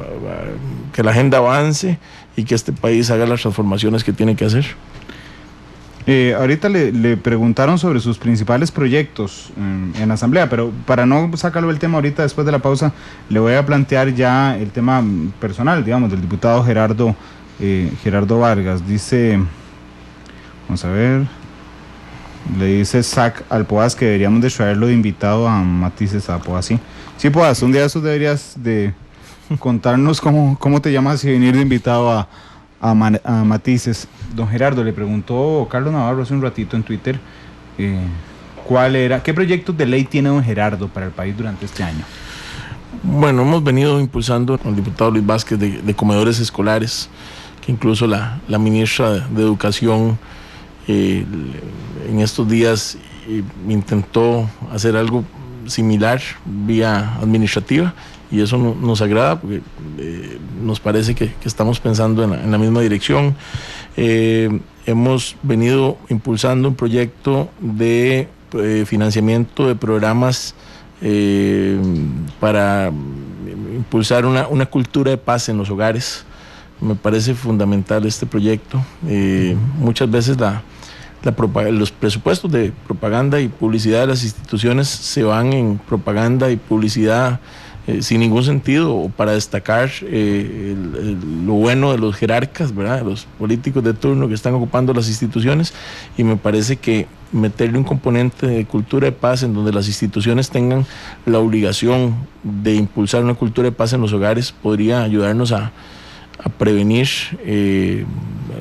agenda avance y que este país haga las transformaciones que tiene que hacer. Ahorita le preguntaron sobre sus principales proyectos en la Asamblea, pero para no sacarlo del tema ahorita, después de la pausa, le voy a plantear ya el tema personal, digamos, del diputado Gerardo Vargas. Dice, vamos a ver, le dice Zach al Poas que deberíamos de traerlo de invitado a Matices a Poas. Sí, Poas, un día de esos deberías de contarnos cómo te llamas y venir de invitado a Matices. Don Gerardo, le preguntó Carlos Navarro hace un ratito en Twitter qué proyectos de ley tiene don Gerardo para el país durante este año. Bueno, hemos venido impulsando con el diputado Luis Vázquez de comedores escolares, que incluso la ministra de Educación en estos días intentó hacer algo similar vía administrativa, y eso nos agrada porque nos parece que estamos pensando en la misma dirección. Hemos venido impulsando un proyecto de financiamiento de programas para impulsar una cultura de paz en los hogares. Me parece fundamental este proyecto. Muchas veces los presupuestos de propaganda y publicidad de las instituciones se van en propaganda y publicidad sin ningún sentido, o para destacar lo bueno de los jerarcas, ¿verdad?, de los políticos de turno que están ocupando las instituciones, y me parece que meterle un componente de cultura de paz en donde las instituciones tengan la obligación de impulsar una cultura de paz en los hogares podría ayudarnos a prevenir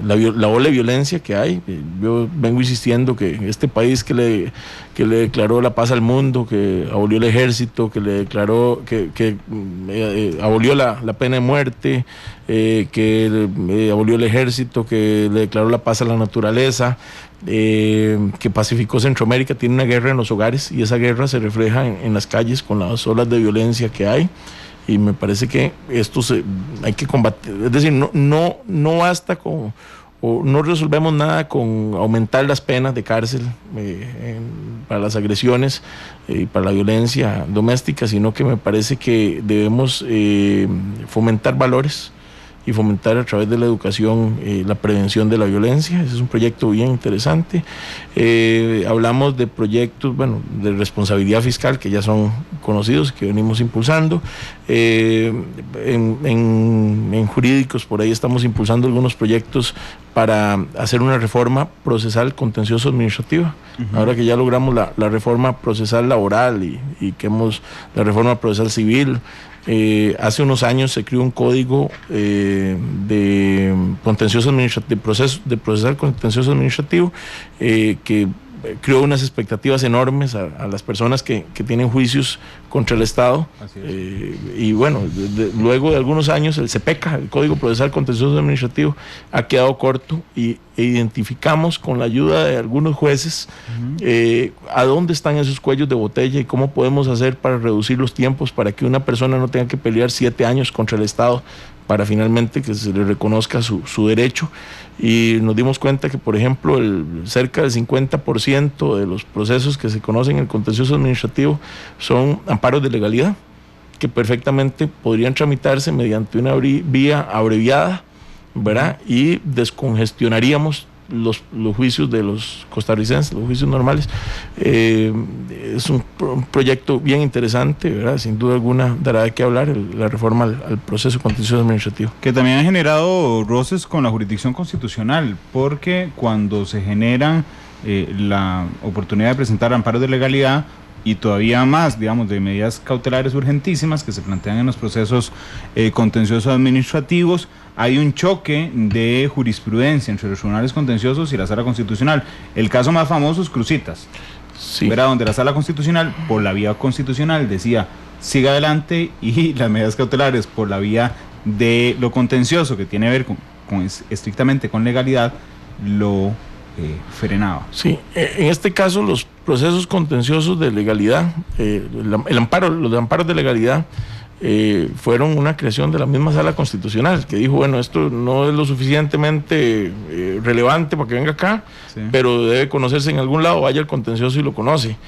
la ola de violencia que hay. Yo vengo insistiendo que este país que le declaró la paz al mundo, que abolió el ejército, que le declaró que abolió la pena de muerte, que abolió el ejército, que le declaró la paz a la naturaleza, que pacificó Centroamérica, tiene una guerra en los hogares, y esa guerra se refleja en las calles con las olas de violencia que hay. Y me parece que esto hay que combatir, es decir, no basta con, o no resolvemos nada con aumentar las penas de cárcel para las agresiones y para la violencia doméstica, sino que me parece que debemos fomentar valores y fomentar a través de la educación la prevención de la violencia. Ese es un proyecto bien interesante. Hablamos de proyectos, de responsabilidad fiscal, que ya son conocidos, que venimos impulsando. En jurídicos, por ahí estamos impulsando algunos proyectos para hacer una reforma procesal contencioso administrativa. Uh-huh. Ahora que ya logramos la reforma procesal laboral y que la reforma procesal civil, Hace unos años se creó un código de contencioso administrativo, de procesal contencioso administrativo, que creó unas expectativas enormes a las personas que tienen juicios contra el Estado. Y bueno, luego de algunos años el CPECA, el Código Procesal Contencioso Administrativo, ha quedado corto e identificamos con la ayuda de algunos jueces a dónde están esos cuellos de botella y cómo podemos hacer para reducir los tiempos para que una persona no tenga que pelear 7 años contra el Estado para finalmente que se le reconozca su derecho. Y nos dimos cuenta que, por ejemplo, cerca del 50% de los procesos que se conocen en el contencioso administrativo son amparos de legalidad, que perfectamente podrían tramitarse mediante una vía abreviada, ¿verdad? Y descongestionaríamos los juicios de los costarricenses, los juicios normales. Es un proyecto bien interesante, ¿verdad? Sin duda alguna dará de qué hablar la reforma al proceso contencioso administrativo. Que también ha generado roces con la jurisdicción constitucional, porque cuando se generan la oportunidad de presentar amparos de legalidad y todavía más, digamos, de medidas cautelares urgentísimas que se plantean en los procesos contenciosos administrativos, hay un choque de jurisprudencia entre los tribunales contenciosos y la Sala Constitucional. El caso más famoso es Cruzitas, sí, ¿verdad? Donde la Sala Constitucional, por la vía constitucional, decía siga adelante, y las medidas cautelares por la vía de lo contencioso, que tiene que ver estrictamente con legalidad, lo frenaba. Sí, en este caso los procesos contenciosos de legalidad, los amparos de legalidad, fueron una creación de la misma Sala Constitucional, que dijo, bueno, esto no es lo suficientemente relevante para que venga acá, sí, pero debe conocerse en algún lado, vaya al contencioso y lo conoce.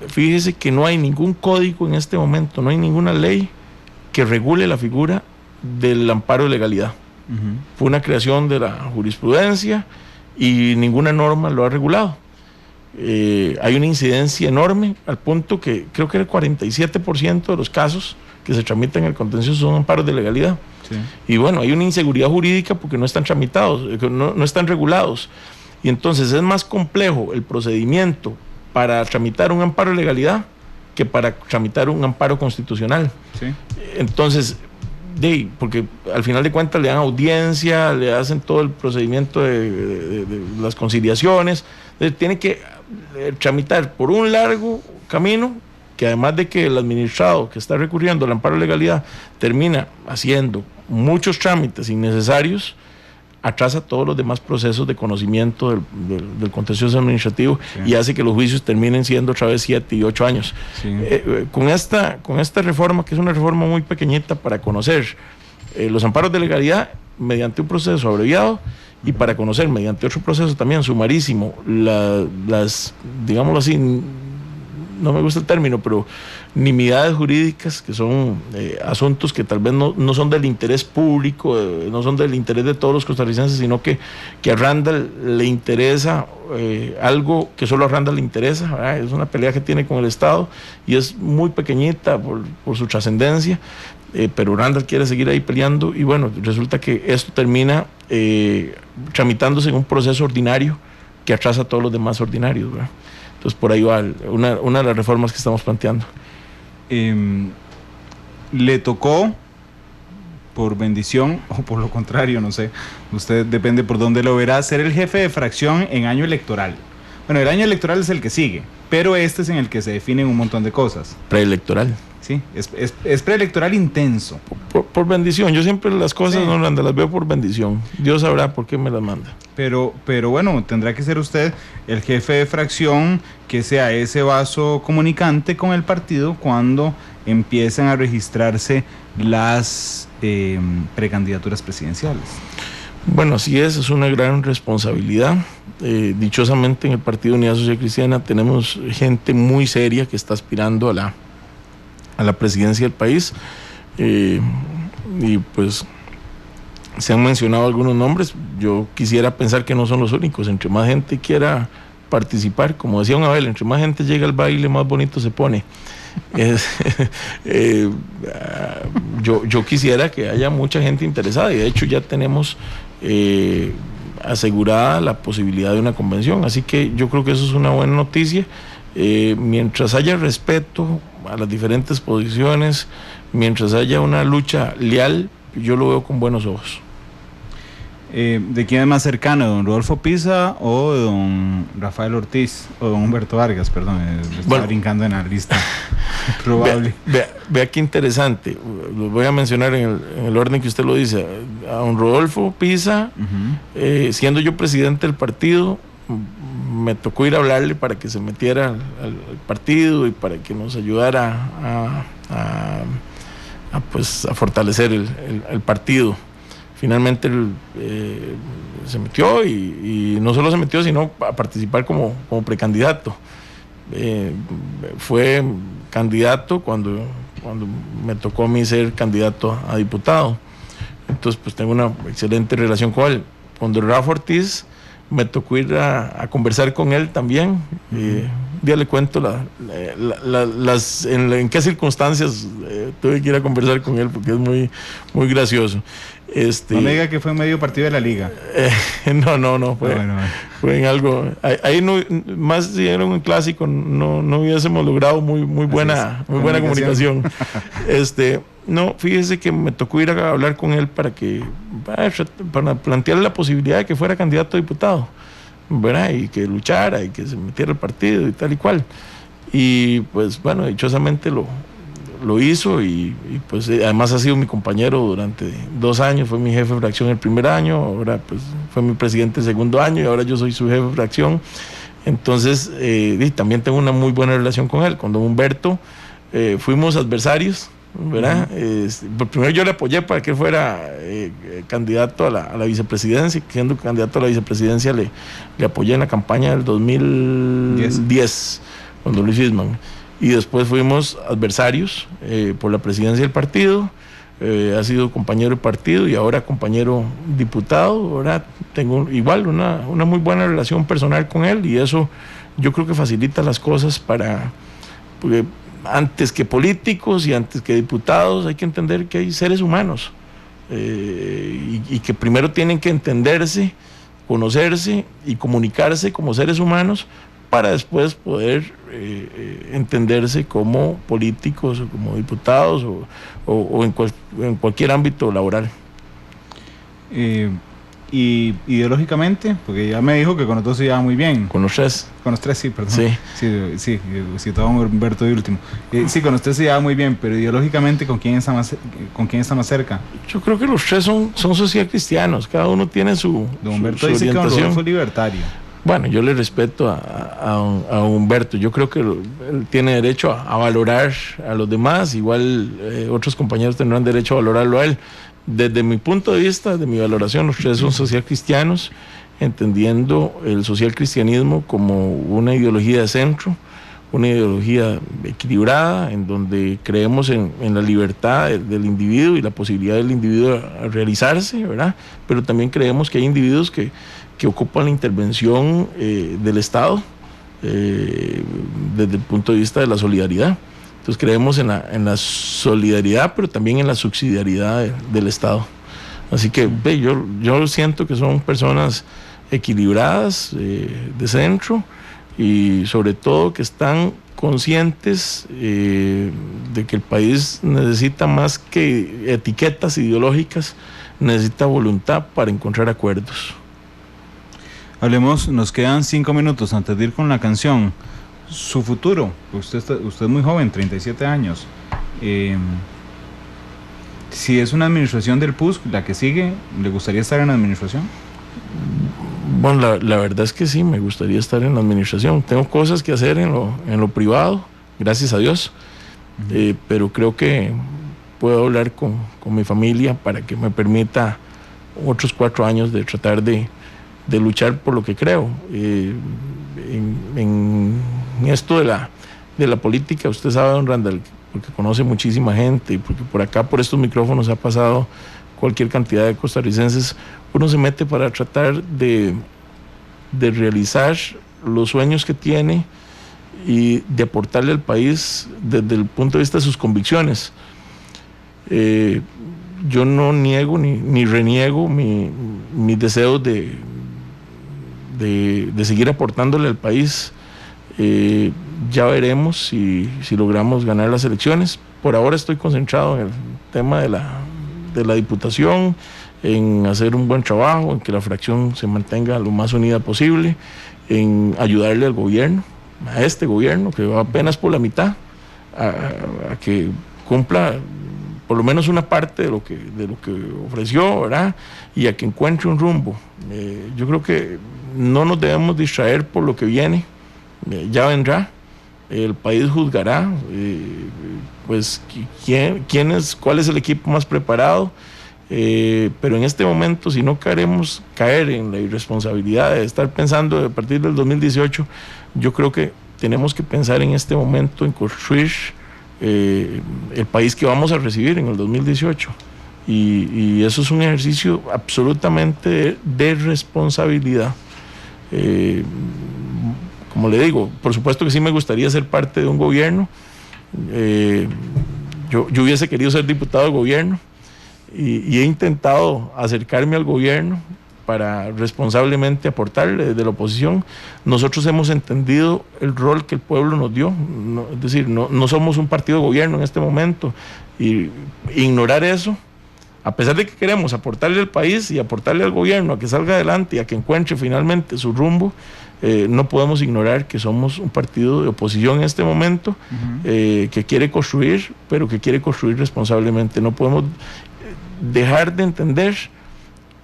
Fíjese que no hay ningún código en este momento, no hay ninguna ley que regule la figura del amparo de legalidad. Fue una creación de la jurisprudencia y ninguna norma lo ha regulado. Hay una incidencia enorme, al punto que creo que el 47% de los casos que se tramitan en el contencioso son amparos de legalidad. Sí. Y bueno, hay una inseguridad jurídica porque no están tramitados, no están regulados. Y entonces es más complejo el procedimiento para tramitar un amparo de legalidad que para tramitar un amparo constitucional. Sí. Entonces, porque al final de cuentas le dan audiencia, le hacen todo el procedimiento de las conciliaciones, tiene que tramitar por un largo camino, que además de que el administrado que está recurriendo al amparo de legalidad termina haciendo muchos trámites innecesarios, atrasa todos los demás procesos de conocimiento del contencioso administrativo, sí, y hace que los juicios terminen siendo otra vez 7 y 8 años. Sí. Con esta reforma, que es una reforma muy pequeñita para conocer los amparos de legalidad mediante un proceso abreviado, y para conocer mediante otro proceso también sumarísimo las, digámoslo así, no me gusta el término, pero nimiedades jurídicas, que son asuntos que tal vez no son del interés público, no son del interés de todos los costarricenses, sino que a Randall le interesa algo que solo a Randall le interesa, ¿verdad? Es una pelea que tiene con el Estado y es muy pequeñita por su trascendencia, pero Randall quiere seguir ahí peleando, y bueno, resulta que esto termina tramitándose en un proceso ordinario que atrasa a todos los demás ordinarios, ¿verdad? Entonces por ahí va una de las reformas que estamos planteando. ¿Le tocó por bendición o por lo contrario, no sé, usted depende por dónde lo verá, ser el jefe de fracción en año electoral? Bueno, el año electoral es el que sigue, pero este es en el que se definen un montón de cosas. Preelectoral. Sí, es preelectoral intenso. Por bendición, yo siempre las cosas, sí, no las veo por bendición. Dios sabrá por qué me las manda. Pero bueno, tendrá que ser usted el jefe de fracción, que sea ese vaso comunicante con el partido cuando empiezan a registrarse las precandidaturas presidenciales. Bueno, así es una gran responsabilidad. Dichosamente en el Partido Unidad Social Cristiana tenemos gente muy seria que está aspirando a la presidencia del país, y pues se han mencionado algunos nombres. Yo quisiera pensar que no son los únicos. Entre más gente quiera participar, como decía un Abel, entre más gente llega al baile, más bonito se pone. Yo quisiera que haya mucha gente interesada, y de hecho ya tenemos asegurada la posibilidad de una convención, así que yo creo que eso es una buena noticia. Mientras haya respeto a las diferentes posiciones, mientras haya una lucha leal, yo lo veo con buenos ojos. ¿De quién es más cercano, de don Rodolfo Pisa o de don Rafael Ortiz, o don Humberto Vargas? Perdón, estaba brincando en la lista probable. Vea qué interesante, lo voy a mencionar en el orden que usted lo dice. A don Rodolfo Pisa, siendo yo presidente del partido, me tocó ir a hablarle para que se metiera al partido y para que nos ayudara a fortalecer el partido. Finalmente se metió y no solo se metió, sino a participar como precandidato. Fue candidato cuando me tocó a mí ser candidato a diputado. Entonces pues tengo una excelente relación con él. Con don Rafa Ortiz me tocó ir a conversar con él también. Ya le cuento en qué circunstancias tuve que ir a conversar con él, porque es muy, muy gracioso. No me diga que fue en medio partido de la liga. No, fue en algo. Ahí no, más si era un clásico, no hubiésemos logrado muy buena comunicación. No, fíjese que me tocó ir a hablar con él para plantearle la posibilidad de que fuera candidato a diputado, ¿verdad? Y que luchara y que se metiera al partido y tal y cual. Y pues bueno, dichosamente lo hizo y pues además ha sido mi compañero durante 2 años, fue mi jefe de fracción el primer año, ahora pues fue mi presidente el segundo año y ahora yo soy su jefe de fracción. Entonces también tengo una muy buena relación con él. Con don Humberto fuimos adversarios, ¿verdad? Primero yo le apoyé para que él fuera candidato a la vicepresidencia, siendo candidato a la vicepresidencia le apoyé en la campaña del 2010 con don Luis Isman. Y después fuimos adversarios por la presidencia del partido. Ha sido compañero de partido y ahora compañero diputado. Ahora tengo igual una muy buena relación personal con él y eso yo creo que facilita las cosas porque antes que políticos y antes que diputados hay que entender que hay seres humanos y que primero tienen que entenderse, conocerse y comunicarse como seres humanos para después poder entenderse como políticos o como diputados o en cualquier ámbito laboral. Y ideológicamente, porque ya me dijo que con los dos se llevaba muy bien. Con los tres. Con los tres, sí, perdón. Sí, todo Humberto de último. Sí, con los tres se llevaba muy bien, pero ideológicamente, ¿con quién está más cerca? Yo creo que los tres son social cristianos, cada uno tiene su Don Humberto su dice orientación. que Don Rodolfo es libertario. Bueno, yo le respeto a Humberto. Yo creo que él tiene derecho a valorar a los demás. Igual otros compañeros tendrán derecho a valorarlo a él. Desde mi punto de vista, de mi valoración, los tres son social cristianos, entendiendo el social cristianismo como una ideología de centro, una ideología equilibrada, en donde creemos en la libertad del individuo y la posibilidad del individuo a realizarse, ¿verdad? Pero también creemos que hay individuos que ocupan la intervención del Estado desde el punto de vista de la solidaridad. Entonces creemos en la solidaridad, pero también en la subsidiariedad del Estado. Así que yo siento que son personas equilibradas, de centro, y sobre todo que están conscientes de que el país necesita más que etiquetas ideológicas, necesita voluntad para encontrar acuerdos. Hablemos, nos quedan 5 minutos antes de ir con la canción. Su futuro, usted es muy joven, 37 años. Si es una administración del PUSC la que sigue, ¿le gustaría estar en la administración? Bueno, la verdad es que sí, me gustaría estar en la administración. Tengo cosas que hacer en lo privado, gracias a Dios, pero creo que puedo hablar con mi familia para que me permita otros 4 años de tratar de luchar por lo que creo. En esto de la política, usted sabe, don Randall, porque conoce muchísima gente y porque por acá, por estos micrófonos, ha pasado cualquier cantidad de costarricenses, uno se mete para tratar de realizar los sueños que tiene y de aportarle al país desde el punto de vista de sus convicciones. Yo no niego ni reniego mis deseos de seguir aportándole al país. Ya veremos si logramos ganar las elecciones. Por ahora estoy concentrado en el tema de la diputación, en hacer un buen trabajo, en que la fracción se mantenga lo más unida posible, en ayudarle al gobierno, a este gobierno que va apenas por la mitad, a que cumpla por lo menos una parte de lo que ofreció, ¿verdad? Y a que encuentre un rumbo. Yo creo que no nos debemos distraer por lo que viene, ya vendrá, el país juzgará, pues cuál es el equipo más preparado, pero en este momento, si no queremos caer en la irresponsabilidad de estar pensando a partir del 2018, yo creo que tenemos que pensar en este momento en construir el país que vamos a recibir en el 2018, y eso es un ejercicio absolutamente de responsabilidad. Como le digo, por supuesto que sí me gustaría ser parte de un gobierno. Yo hubiese querido ser diputado de gobierno y he intentado acercarme al gobierno para responsablemente aportarle desde la oposición. Nosotros hemos entendido el rol que el pueblo nos dio, es decir, no somos un partido de gobierno en este momento, y ignorar eso, a pesar de que queremos aportarle al país y aportarle al gobierno a que salga adelante y a que encuentre finalmente su rumbo, no podemos ignorar que somos un partido de oposición en este momento, que quiere construir, pero que quiere construir responsablemente. No podemos dejar de entender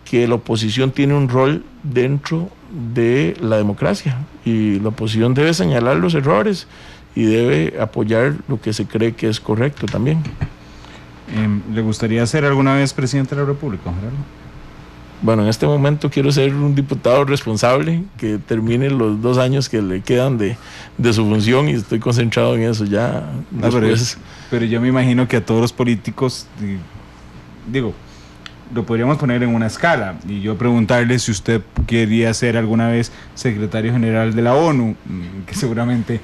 que la oposición tiene un rol dentro de la democracia, y la oposición debe señalar los errores y debe apoyar lo que se cree que es correcto también. ¿Le gustaría ser alguna vez presidente de la República, Gerardo? Bueno, en este momento quiero ser un diputado responsable que termine los 2 años que le quedan de su función, y estoy concentrado en eso ya. Pero yo me imagino que a todos los políticos, digo, lo podríamos poner en una escala y yo preguntarle si usted quería ser alguna vez secretario general de la ONU, que seguramente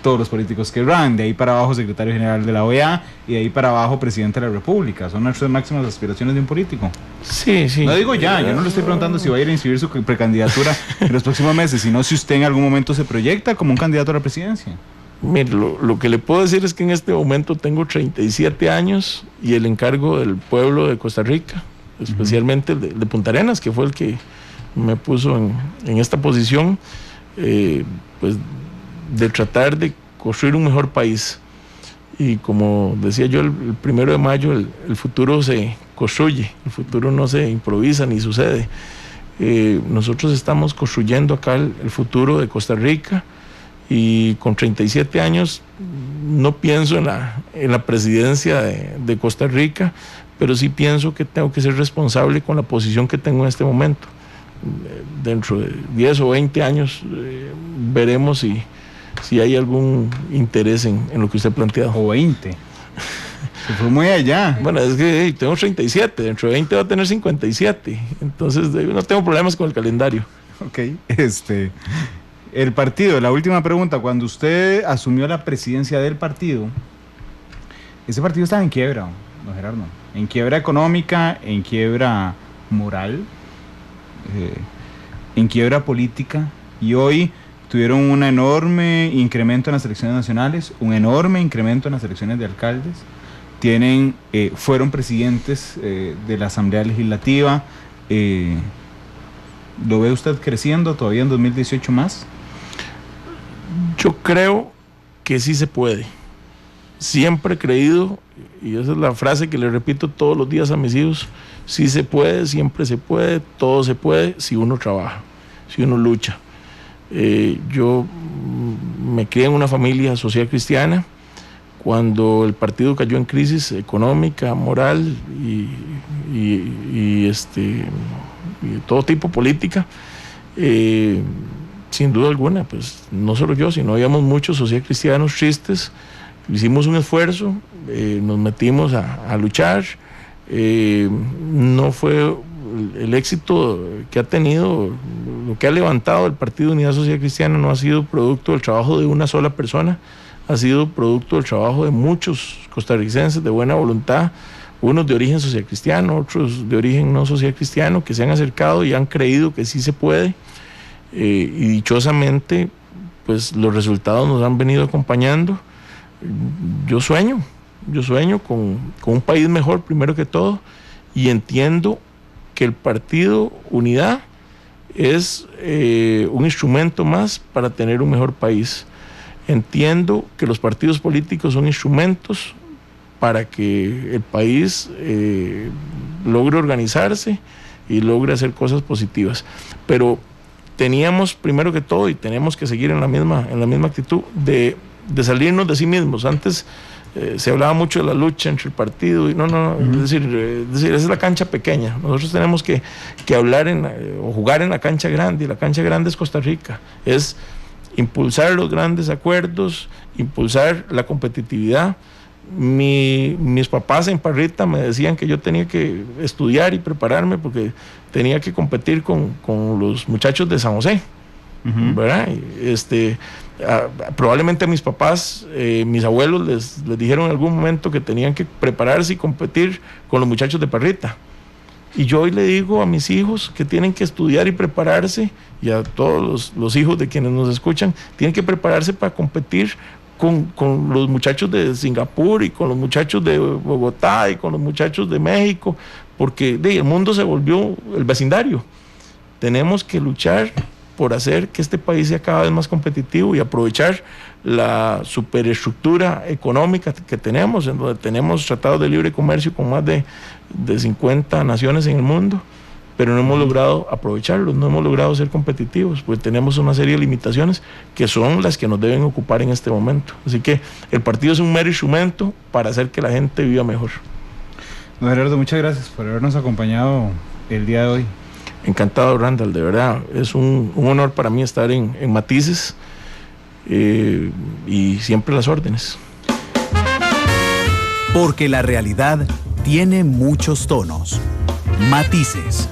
todos los políticos querrán, de ahí para abajo secretario general de la OEA, y de ahí para abajo presidente de la República. Son nuestras máximas aspiraciones de un político. Sí. No digo yo no le estoy preguntando si va a ir a inscribir su precandidatura en los próximos meses, sino si usted en algún momento se proyecta como un candidato a la presidencia. Mire, lo que le puedo decir es que en este momento tengo 37 años y el encargo del pueblo de Costa Rica, especialmente el de Punta Arenas, que fue el que me puso en esta posición, pues de tratar de construir un mejor país. Y como decía yo, el 1 de mayo el futuro se construye, el futuro no se improvisa ni sucede. Nosotros estamos construyendo acá el futuro de Costa Rica, y con 37 años no pienso en la presidencia de Costa Rica, pero sí pienso que tengo que ser responsable con la posición que tengo en este momento. Dentro de 10 o 20 años veremos si hay algún interés en lo que usted ha planteado. O 20. Se fue muy allá. Bueno, es que tengo 37, dentro de 20 va a tener 57. Entonces no tengo problemas con el calendario. Ok, el partido, la última pregunta. Cuando usted asumió la presidencia del partido, ese partido estaba en quiebra, don Gerardo. En quiebra económica, en quiebra moral, en quiebra política, y hoy tuvieron un enorme incremento en las elecciones nacionales, un enorme incremento en las elecciones de alcaldes, fueron presidentes de la Asamblea Legislativa. ¿Lo ve usted creciendo todavía en 2018 más? Yo creo que sí se puede. Siempre he creído, y esa es la frase que le repito todos los días a mis hijos: sí se puede, siempre se puede, todo se puede si uno trabaja, si uno lucha. Yo me crié en una familia social cristiana. Cuando el partido cayó en crisis económica, moral y todo tipo política, sin duda alguna, pues no solo yo, sino habíamos muchos social cristianos tristes. Hicimos un esfuerzo, nos metimos a luchar. No fue el éxito que ha tenido, lo que ha levantado el Partido de Unidad Social Cristiana no ha sido producto del trabajo de una sola persona, ha sido producto del trabajo de muchos costarricenses de buena voluntad, unos de origen social cristiano, otros de origen no social cristiano, que se han acercado y han creído que sí se puede, y dichosamente pues los resultados nos han venido acompañando. Yo sueño con un país mejor primero que todo, y entiendo que el partido Unidad es un instrumento más para tener un mejor país. Entiendo que los partidos políticos son instrumentos para que el país logre organizarse y logre hacer cosas positivas, pero teníamos primero que todo, y tenemos que seguir en la misma actitud de salirnos de sí mismos. Antes se hablaba mucho de la lucha entre el partido y no, es decir, esa es la cancha pequeña. Nosotros tenemos que hablar o jugar en la cancha grande, y la cancha grande es Costa Rica. Es impulsar los grandes acuerdos, impulsar la competitividad. Mis papás en Parrita me decían que yo tenía que estudiar y prepararme porque tenía que competir con los muchachos de San José, ¿verdad? Probablemente a mis papás, mis abuelos les dijeron en algún momento que tenían que prepararse y competir con los muchachos de Parrita. Y yo hoy le digo a mis hijos que tienen que estudiar y prepararse, y a todos los hijos de quienes nos escuchan, tienen que prepararse para competir con los muchachos de Singapur y con los muchachos de Bogotá y con los muchachos de México, porque el mundo se volvió el vecindario. Tenemos que luchar por hacer que este país sea cada vez más competitivo y aprovechar la superestructura económica que tenemos, en donde tenemos tratados de libre comercio con más de 50 naciones en el mundo, pero no hemos logrado aprovecharlos, no hemos logrado ser competitivos, pues tenemos una serie de limitaciones que son las que nos deben ocupar en este momento. Así que el partido es un mero instrumento para hacer que la gente viva mejor. Don Gerardo, muchas gracias por habernos acompañado el día de hoy. Encantado, Randall, de verdad, es un honor para mí estar en Matices, y siempre las órdenes. Porque la realidad tiene muchos tonos. Matices.